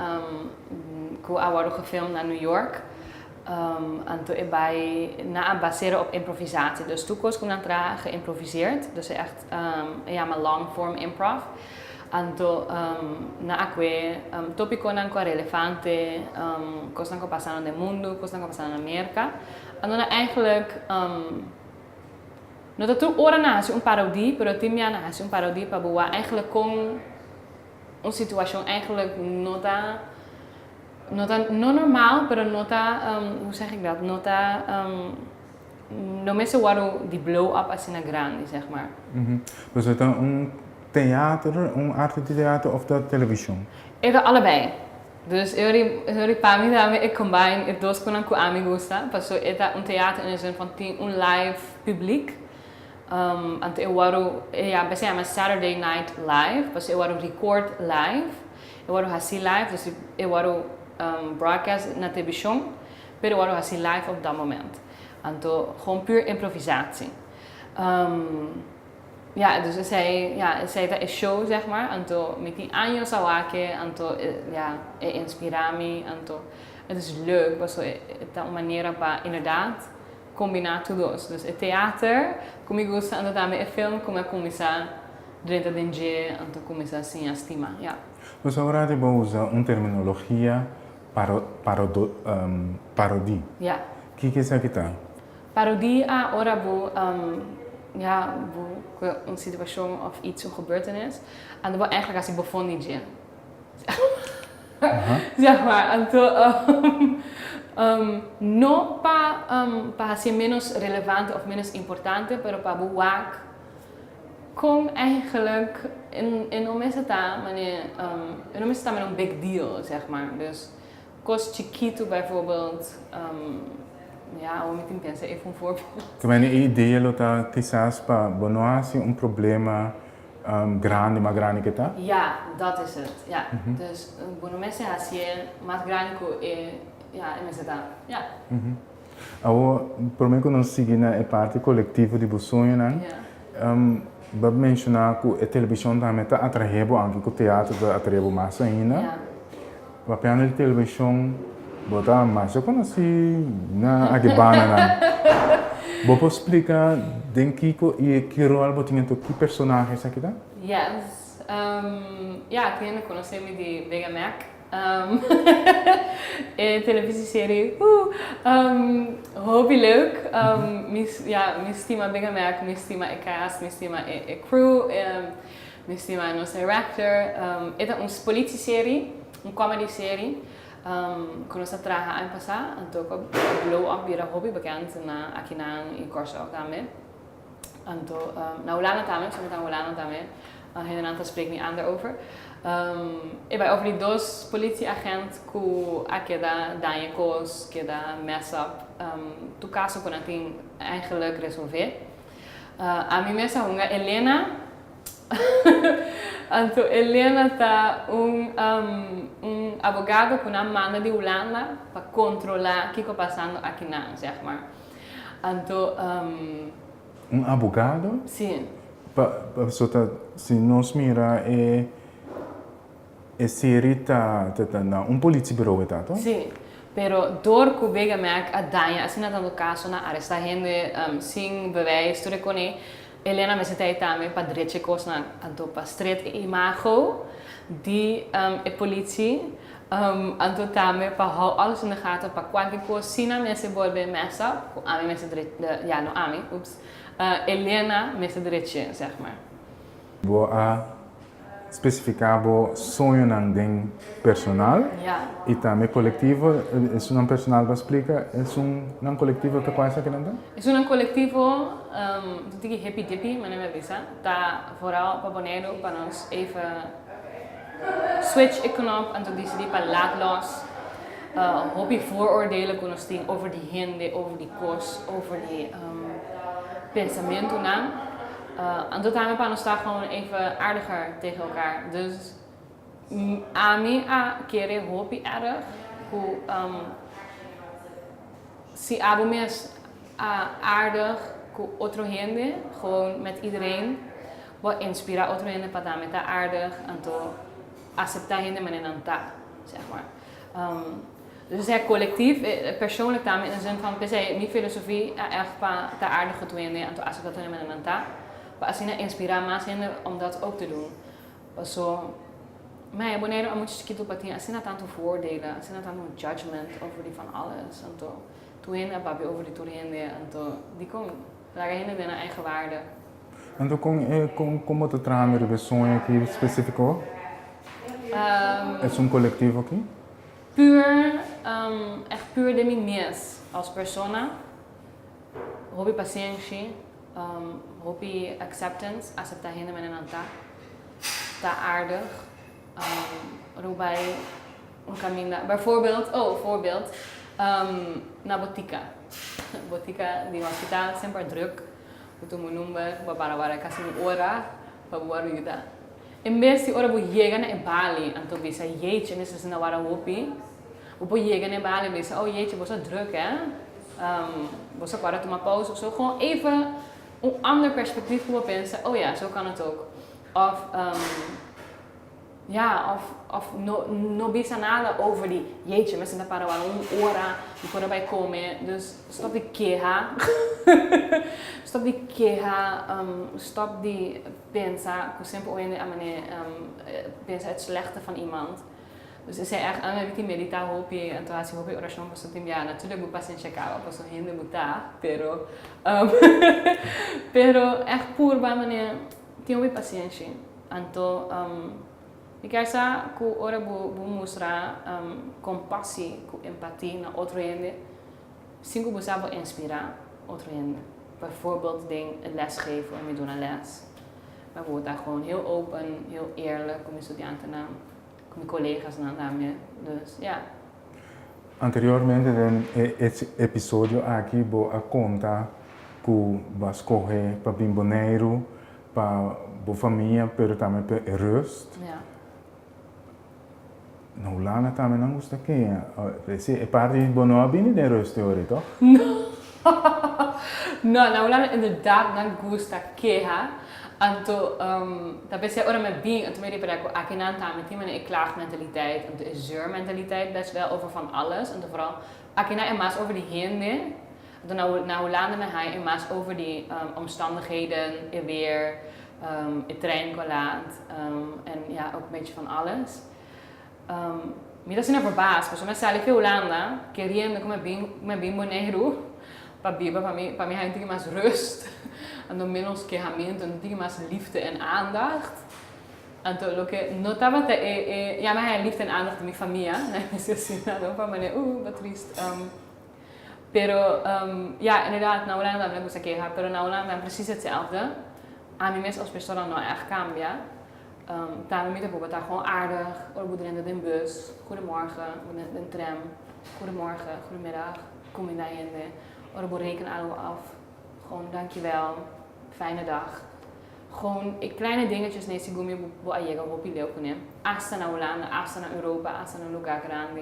que agora gefilmd na New York. En toen bij baseren op improvisatie. Dus toekomst komt naar geïmproviseerd. Dus echt maar long form improv. En toen na aqui tópico não relevante, coisas que passaram no mundo, coisas que passaram na América. En dan eigenlijk no dat ora nasce parodie, pero timia nasce parodie para boa eigenlijk com situação eigenlijk nota nota, no normaal, pero nota, hoe zeg ik dat? Nota, no me waru die blow-up als in een grande, zeg maar. Dus het is een theater, een arte theater of de televisie? Even allebei. Dus eu para mim também ik combine het dos com a amigos, tá? Passo eta um teatro in de zin van een live publiek. Ante eu waru, ja, best ja, Saturday Night Live, passo eu waru record live. Eu waru hasi live, dus eu waru broadcast na televisie, pero eu waru hasi live op dat moment. Anto gewoon puur improvisatie. Ja, dus het zei dat is show, zeg maar. Anto met die años sawake, anto ja, inspirami, anto het is leuk, was zo een manier para inderdaad combinar todos. Dus het theater, como gusta, anto também het film, como começar dentro de dia, anto começar assim a estima, ja. Dus agora eu vou usar uma terminologia parodie. Ja. O que é isso aqui tá? Parodie, ora bo, ja, een situatie of iets, een gebeurtenis. En dat was eigenlijk als ik begon niet in. Zeg maar, en toen, no para ser menos relevante of menos importante, pero para buwak kon eigenlijk in omesta met een big deal, zeg maar. Dus Cos Chiquito bijvoorbeeld. Ja, hoe moet ik pensen? Even een voorbeeld. Que mijn idee lota quizás para bonoasi un problema grande, mais grande que tá? Ja, dat is het. Ja. Dus bonomesse hasie, mas grande ja, en mensen daar. Ja. Agora, por mim que nós seguimos a parte coletiva de sonho, né? Vou mencionar que a televisão também está atraindo, anche que o teatro está atraindo mais ainda. Ja. O papel da televisão botar mais eu conheci na Agibana né. Vou explicar den Kiko e que rol você tinha que personagens aqui tá? Yes. Ja, ik conocer-me de Vega Mac. Televisieserie. Hobby leuk. Me estima Vega Mac, me estima a cast, me estima a crew, me estima a nosso director. Esta é uma politieserie, uma comedy-serie. Quando você traga ano passado, então o Blow Up vira hobby bekend na aqui in Corsa ook daarmee. Então na Holanda também, soms na Holanda também. Renata spreekt niet aan daarover. E vai over die dos politieagent que aqui da Daniels, que da mess up. Tu caso kon ik eigenlijk resolver. A mim mesma hunga Helena. Então, Helena está advogado com a manda de Holanda para controlar o que está passando aqui na, zeg maar. Então, advogado? Sim. Se nós mira série tá na politiebureau tá? Sim. Pero door que Vega Mac a Dania, assim na tanto caso na arresta gente sem bewijs, tudo com Helena me sentei também para direito coisa na anto para street imago die politie anto também para alles in de gaten para qualquer coisa sina mensen worden messa ami mensen ja no ami Helena mensen direito zeg maar. Vou a especificar o sonho não tem personal e também coletivo é um personal para explicar é um coletivo que quase que não tem é um coletivo digo happy dippy mas não é visa tá vooral para boneiro para nós even switch economic en die die para laat los hobby vooroordelen kunnen zien over die hinder over die kost over die pensamento na en dat hebben we aan ons daar gewoon even aardiger tegen elkaar. Dus Ami kere hobby erg hoe si abo mes aardig ku otro gente gewoon met iedereen wat inspira otro gente para dar met aardig en to acceptar gente men en ta zeg maar. Dus het is collectief, persoonlijk daarmee in de zin van, mijn filosofie echt para aardig te doen en to acceptar gente men en ta. Maar als je inspireert mensen om dat ook te doen. Zo, maar wanneer je moet chiquito patin, als je niet tanto voordelen, als je niet tanto judgment over die van alles, en toen je hebt over die toerende, en die komen, daar je in de eigen waarde. En toen como te trabalhar de sonho aqui específico? É coletivo aqui? echt puur de mes als persona. Hobby paciência, hobby acceptance, aceitar gente men não tá aardig. Waarbij een caminho, voorbeeld, na botica. Botica di hospital sempre druk. Untuk menumber, para kasi ora, para ajuda. Em vez de ora bu llega na Bali, anto bisa jeetje, nesse na wara hopi. Bu llega na Bali, bisa oh jeetje, bosa druk hè. Bosa para tomar pauze of zo. Gewoon even een ander perspectief voor mensen. Oh ja, zo kan het ook. Of no bisa nada over die jeetje, mensen daar para ora, die voor bij komen. Dus stop die queja. Stop die queja, stop die pensa, que sempre hoorde aan meneer pensa het slechte van iemand. Dus is hij echt aan het meditar hopi, en toen hij hopi oração pas tim ja, natuurlijk moet paciência acaba, pas zo hinde muta, pero echt puur bij meneer tem hopi paciência. Anto ik kaya ku ora bu mostra compassie, ku empathie na outro gente, cinco busava inspirar outro gente. Bijvoorbeeld lesgeven en we doen een les. Maar we worden daar gewoon heel open, heel eerlijk, com estudianten na, com collega's na daarmee. Dus ja. Anteriormente en esse episódio aqui vou a conta que vas correr para Bimboneiro, para boa família, pero também para rust. Ja. Na Holanda também não gosta que é parte de boa bine de rust hoor, toch? No, na Holanda inderdaad não gusta queja. Anto, dat is ora met being, en toen weet ik dat ik in aantal met die manier ik klaag mentaliteit, en de zeurmentaliteit, dat is wel over van alles, en vooral ik in maas over die hinde, dan na Holanda met hij in maas over die omstandigheden, het weer, het treinkolaat, en ja ook een beetje van alles. Me dat is een verbaasd, dus met salí que Holanda, queriendo como bimbo negro, para mim hij tem mais rust. En dan menos quejamiento, en dan más liefde en aandacht. En toen lo que notaba ja, maar hij liefde en aandacht in mijn familie, nee, dus no, para mí, wat triest. Pero ja, inderdaad, na Holanda me gusta quejar, pero na Holanda ben precies hetzelfde. A mí mes als persona no echt cambia. Daarom met de boeken daar gewoon aardig. Or moet in de bus, goedemorgen, de tram, goedemorgen, goedemiddag, kom in de or moet rekenen af. Gewoon dankjewel, fijne dag. Gewoon kleine dingetjes nesse gumi bo ayega bo pileu kunem. Hasta na Holanda, hasta na Europa, hasta na lugar grande.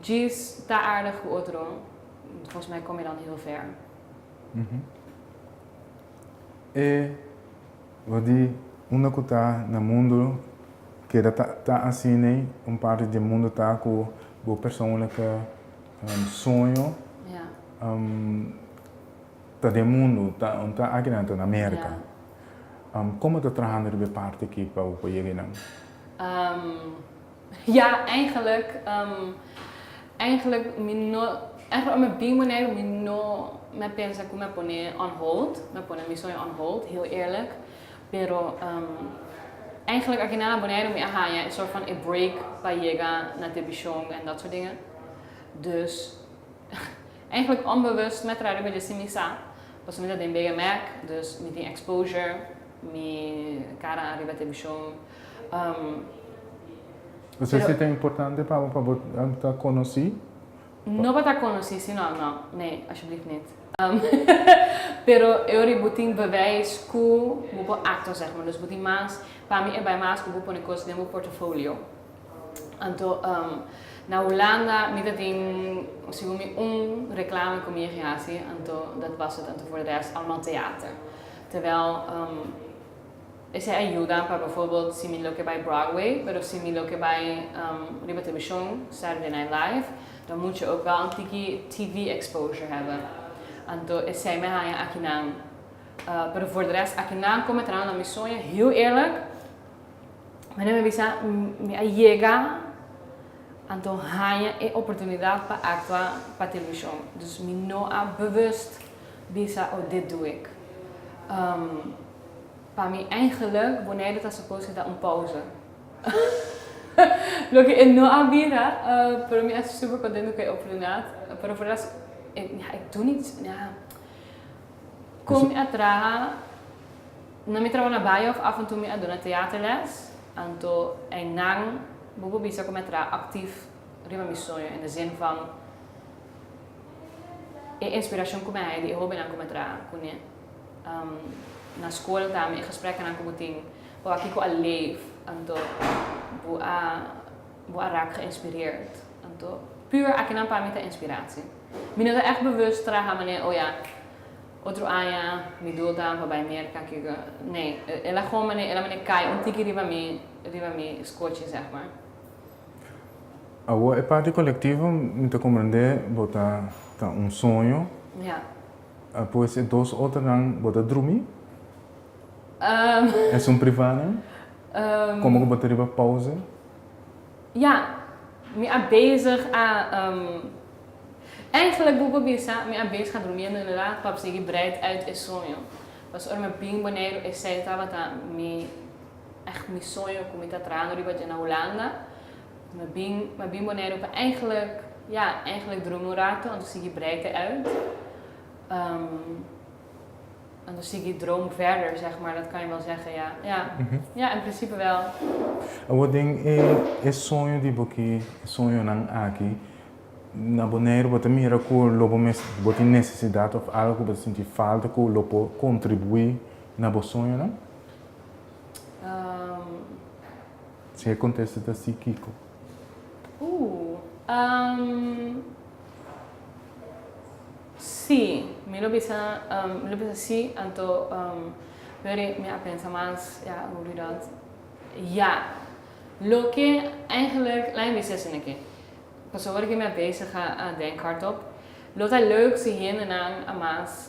Gis tá aardig com outro. Volgens mij kom je dan heel ver. Wat die una kuta na mundo que tá assim, né? Parte do mundo tá com o persoonlijke sonho. Ja. Tá de mundo, tá aqui na América. Como tá trabalhando de parte aqui para o chegar? Ja, eigenlijk op mijn bingmanier me pensa que me pone on hold, me pone mi sonho on hold, heel eerlijk. Pero eigenlijk als je na bonero me ja, een soort van een break bij llegar naar de bishong en dat soort dingen. Dus eigenlijk onbewust met radio bij de simisa, pas met dat in BMX, dus met die exposure, mi cara arriba de bishong. Você se tem importante para conhecer? Não para conhecer, sim, não, nee, alsjeblieft niet. Pero eu ributin bewijs ku bupo acto zeg maar, dus butin mas, para mim é bij mas ku bupo ne coisa de meu portfolio. Anto na Holanda met dat in segundo reclame communicatie, anto dat was het, anto voor de rest allemaal theater. Terwijl is hij ajuda para bijvoorbeeld similar que bij Broadway, pero similar que bij Riba Television, Saturday Night Live, dan moet je ook wel een tiki TV exposure hebben. Anto is zij mij haya akinang. Maar voor de rest akinang komt eraan naar mijn sonho, heel eerlijk. Wanneer we bisa me llega, anto haya een oportunidad para actuar para television. Dus me no bewust bisa oh dit doe ik. Para mim eigenlijk wanneer dat supposed dat een pauze. Lo que no había, pero me es super contento que he oportunidad. Pero voor de rest, ik doe niets. Ja. Kom je atrás, na mi trabalho na Bahia of af en toe me a doen theaterles. Anto en nang, bobo bisa kom atrás actief riba mi sonho in de zin van inspiratie kom mij, die hobby aan kom atrás, kon je. Na school daarmee in gesprekken aan kom ting, waar ik al leef, anto boa raak geïnspireerd, anto puur akinam pa met inspiratie. Mina er echt bewust traga meneer, oh ja. Outro ano, me doe dan waarbij meer kan kijken. Nee, ela gewoon meneer kai, een tiki riba me scotje zeg maar. A parte coletiva me te compreender bota um sonho. Ja. Pois dos outros não bota dormir. É privado. Como que bota riba pauze? Ja, me aan bezig aan. Eigenlijk boeken bisa, me aan bezig gaan dormir inderdaad, pap se breed uit is sonho. Was er mijn bing boneiro is zij tava ta me echt mijn sonho kom ik dat traan riba na Holanda. Mijn bing boneiro pa eigenlijk droomrato, en toen zie je breed uit. En dan zie je droom verder, zeg maar, dat kan je wel zeggen, ja. Ja, in principe wel. O ding é sonho de boque, sonho não aqui. Na boneiro bota mira que o lobo bota necessidade of algo bota sentir falta que o lobo contribui na bo sonho, não? Se acontece assim, Kiko. Sí, me lo bisa sí, anto me pensa más, ja, hoe doe je dat? Ja, lo que eigenlijk lijn is een keer. Pas word ik mee bezig aan denk hardop. Lo dat leuk zie hier en aan maas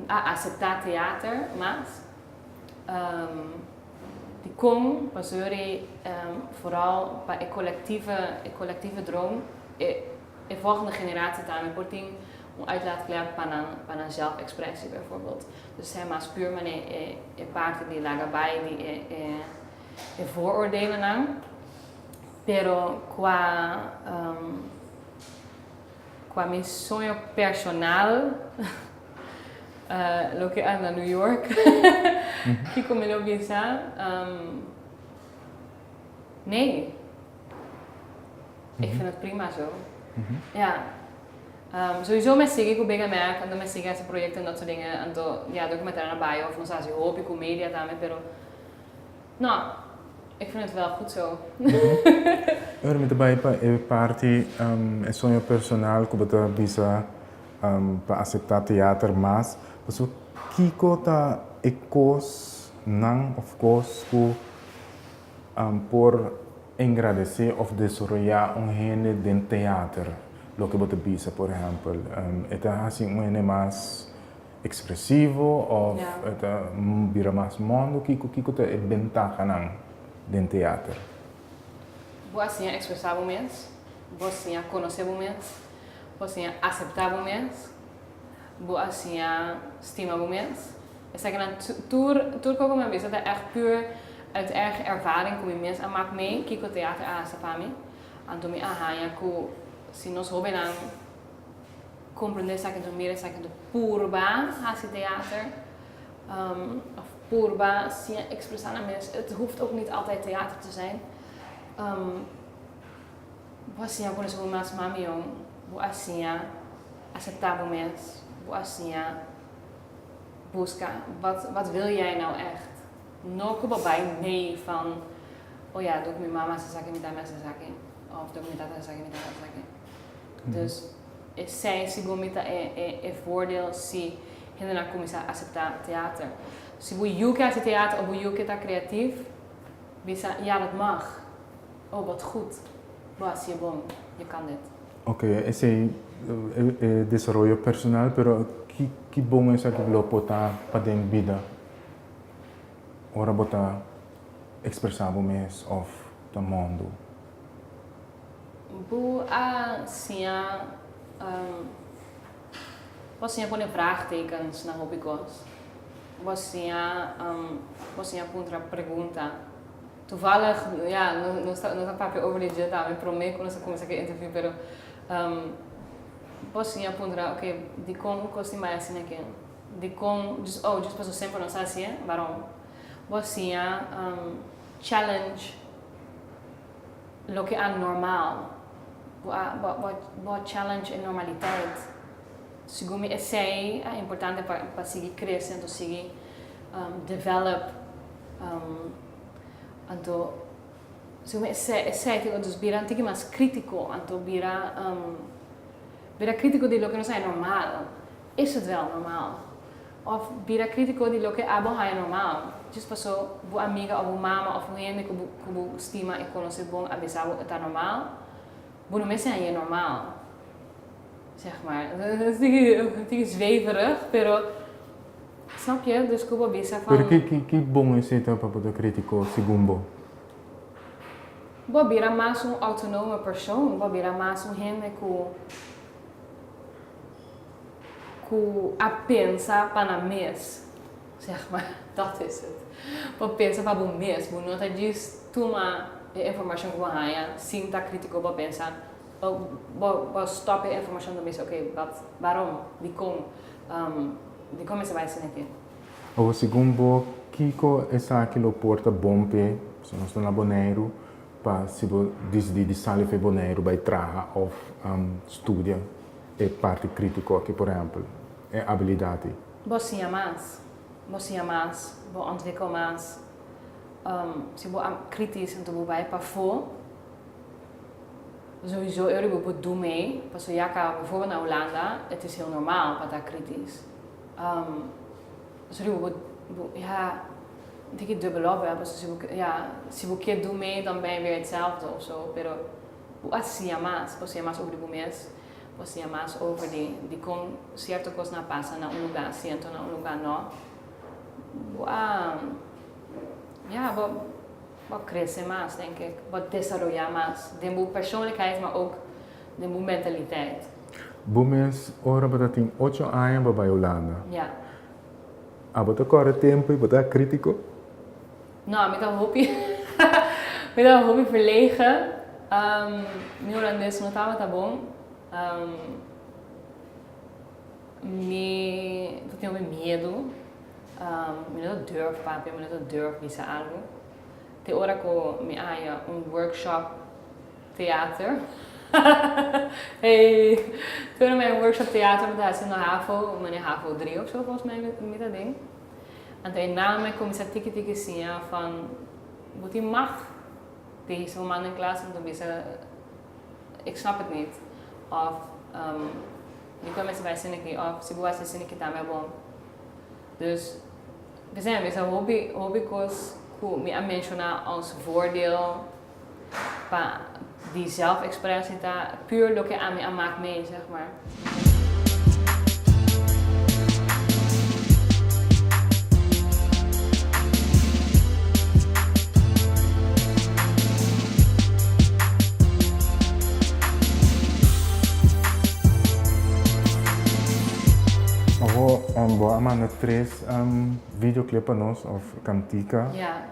acceptar theater maas. Die kom, pas vooral bij een collectieve droom. De volgende generatie daarmee wordt om uitlaatklep van een zelfexpressie bijvoorbeeld. Dus helemaal puur maar een paarden die lagen bij die vooroordelen aan. Pero qua mi sonho personal, lo que anda New York, Kiko me lo bisa, nee. Ik vind het prima zo. Ja. Sowieso met Siggy ik ben merk en dan met Siggy zijn projecten en dat soort dingen en dan ja documentaire naar bio of dan hoop ik media daarmee pero nou ik vind het wel goed zo. Ora met bij parte é sonho personal que bota bisa para aceitar teatro mas so Kiko ta ecos não of course ku por agradecer of desarrollar gênero de teatro lo que bota bisa por exemplo está assim mais expressivo of está vira mais mundo Kiko ta é ventaja não de teatro. Você é expressar momentos, você é conhecer momentos, você é aceitar momentos, você é estimar momentos. Ik zeg dan, tour komen met mensen dat echt puur uit eigen ervaring kom je mensen aan maak mee, kiko theater aan sapami, aan domi ahanya ku si nos hobby dan comprender saken do meer saken do purba hasi theater. Of purba, si expressar na mensen. Het hoeft ook niet altijd theater te zijn. Você é quando eu mais mamião, você é aceitar momentos, você é buscar wat wil jij nou echt? Nog bij nee van, oh ja, doe ik mijn mama zijn zaken met haar mensen zaken, of doe ik met dat zaken met dat zaken. Dus zij sigo met dat voordeel si hinder naar commissie acceptar theater. Si bu you krijgt theater of bu you krijgt creatief, bisa ja dat mag. Oh wat goed. Was je bom, je kan dit. Oké, esse desarrollo personal, pero que bom é que lo botar para dentro vida. Ora botar expressar mais of the mundo. Você põe vraagtekens na hobby's. Você contra pergunta. toevallig, ja, não está papel over de dia, tá? Me prometo quando você começa aquele interview, pero posso ir apontar, ok, de como costi mais assim aqui, de como, just passou sempre não sabe assim, waarom? Você challenge lo que é normal, challenge a normaliteit. Segundo me, é importante para seguir crescendo, seguir develop. Então, segundo me, é que os viram tem que mais crítico, então vira crítico de lo que não é normal. Isso é normal. Ou vira crítico de lo que é normal. Just passou, boa amiga ou boa mama ou alguém que você estima e conhece bom, avisar que está normal. Boa não é normal. Zeg maar, het is zweverig, pero snap je? Dus Cuba bisa van... Pero que bom is het para poder criticar segundo? Boa vira mais autonome persoon, boa vira mais gente que a pensa para mês, zeg maar, dat is het. Boa pensa para o mês, boa não te diz toma a informação que você tem, sim tá crítico para pensar. Vou stop a informação do mês, ok, waarom? De como você vai ser aqui? O segundo, Kiko essa aquilo porta bom pe, se nós estamos na Bonaire, para se você decidir de sair para Bonaire, vai trabalhar ou estudia é parte crítica aqui, por exemplo, é habilidade. Você é mais, vou ontwikkelen mais, se você é crítico, então você vai para fora. Sowieso, eu doe mee. Pas bijvoorbeeld naar Hollanda, het is heel normaal wat daar kritisch. Ja, ik denk het dubbel op. Se você doe mee, dan ben je weer hetzelfde of zo. Pero, você é mais over de boemes, você é mais over de com certa coisa na passa na lugar, siento na lugar não. Wat crescer mais, denk ik. Wat desarrollar mais. De boel persoonlijkheid, maar ook de boel mentaliteit. Boemes, ora para tem 8 anos para Holanda. Ja. Abota corre tempo e bota crítico. Nou, met een hobby verlegen. Meu holandês não estava tá bom. Eu tenho medo. Eu não durf, papi, eu não durf visa algo. Tem hora que me há workshop theater. Hey, toen mijn workshop theater met haar in de HAVO, meneer HAVO 3 of zo volgens mij met dat ding. En toen na mij kom ik tiki zien van, wat die mag deze man in klas en toen zei ik snap het niet. Of, die kwam mensen bij Sinneke, of ze boeien ze Sinneke daarmee bom. Dus, we zijn weer zo'n hobbykoos. Me a mencionar als voordeel para die zelfexpressie daar puur lo que a mí maakt mee, zeg maar. Boa manda 3 videoclips nos of cantica. Ja.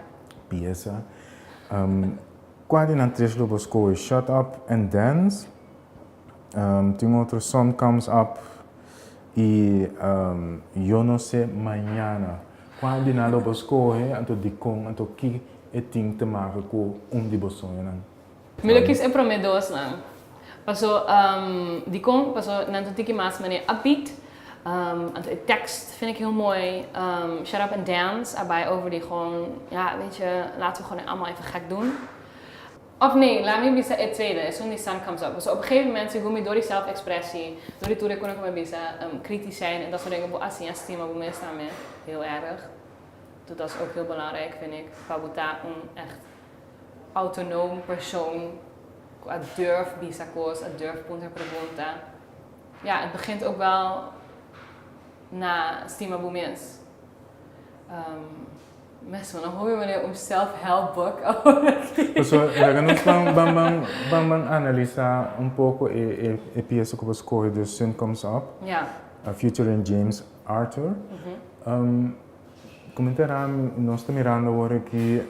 Pieza. Quando na 3 lobos go Shut Up and Dance. Tem outro Sun Comes Up e Eu Não Sei Mañana. Quando na lobos go anto di com anto que tem te maken com de bosonho. Melhor que isso é promedoso, não. Passou die kon passou nanto tiki mas meneer upbeat. De tekst vind ik heel mooi. Shut Up and Dance, erbij over die gewoon, ja weet je, laten we gewoon allemaal even gek doen. Of nee, laat me bisa het tweede, zo'n die Sun Comes Up. Dus op een gegeven moment, je moet door die zelfexpressie, door die toeren kon ik me bisa kritisch zijn en dat soort dingen. Als je stima bij mensen staan, heel erg. Dus dat is ook heel belangrijk, vind ik. Pabuta, een echt autonoom persoon, a durf bisa koos, a durf punter pregunta. Ja, het begint ook wel na stima boemens. Mas não vou me self-help book. So, vamos analisar pouco a peça que você escolhe do Sun Comes Up, Ja. featuring James Arthur. Comentará nós mirando agora que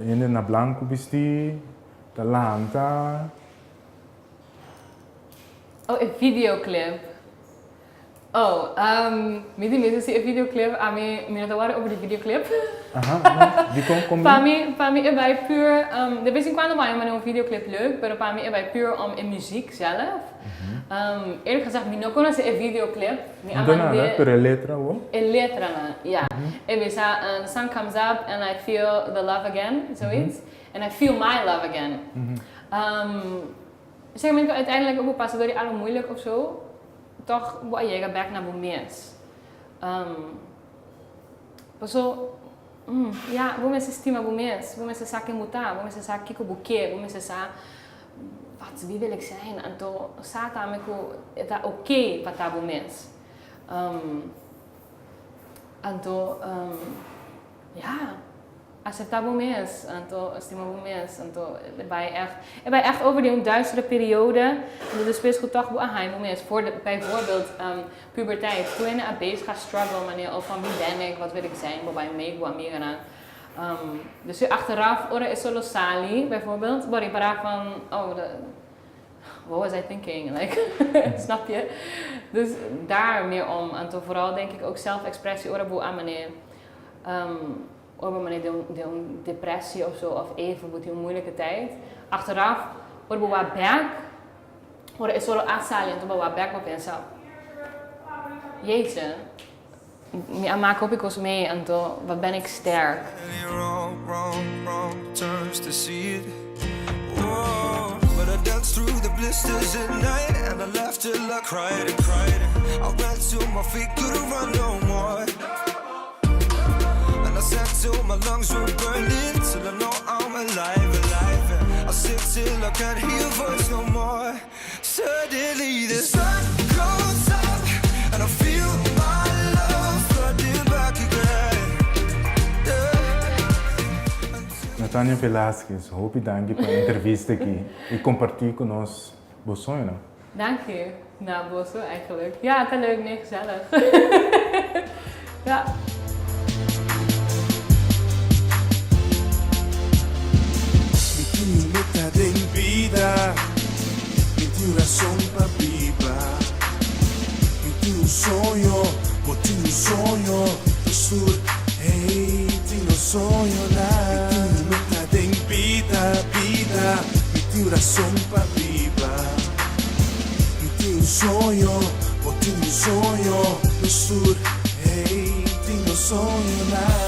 ainda na blanco vesti, da lanta. Oh, een videoclip. Oh, misschien is een videoclip. Minuten waren over die videoclip. Aha, die komt Para mim é puur. De vez em quando vai een videoclip leuk, maar para mim é puur om in muziek zelf. Eerlijk gezegd, ik não conheço een videoclip. Nada, pero letra ou? In letra, ja. En we the sun comes up and I feel the love again, zoiets. And I feel my love again. Zeg maar, uiteindelijk ook passen door die alle moeilijk of zo. Toch word je back naar boemens. Zo, ja, boemens estima boemens. Boemens sa que mutar, boemens sa kiko buquê, boemens sa wie wil ik zijn? En toen sata me het oké para tá boemens. En toen ja, aceitar boemens. En toen estima boemens. En toen ben je echt over die duistere periode. En dus best goed toch aan boemens. Bijvoorbeeld puberteit. Toen je bezig gaat strugglen, wanneer of van wie ben ik, wat wil ik zijn, waarbij ik wat meer gaan. Dus achteraf, ora is solo sali bijvoorbeeld, waar je paraat van, what was I thinking? Like, snap je? Dus daar meer om. En toen vooral denk ik ook zelfexpressie, ora boe aan meneer. Over meneer de depressie of zo, of even die moeilijke tijd. Achteraf, ora boe wat back, ora is solo asali, en toen wat back op jezelf. Jeetje. Ja, maak op ik ons mee en toen, wat ben ik sterk. Wrong turns to see it. Whoa, but I danced through the blisters at night and I laughed till I cried and cried. I ran till my feet couldn't run no more. And I sat till my lungs were burning till I know I'm alive. I sit till I can't hear your voice no more. Suddenly the sun goes up and I feel my love flooding back again. Natânia Velasquez, hoop je dank je voor de entrevista aqui e compartilhar com nós o sonho, não? Dank je. Nou, Bosso eigenlijk. Ja, het is leuk, nee, gezellig. Ja. Mi meta de vida, mi razón para vibrar. Mi sonho, botei um sonho do sur. Hey, tinha sonho lá. Mi meta de vida, mi razón para vibrar. Mi sonho, botei um sonho do sur. Hey, tinha sonho lá.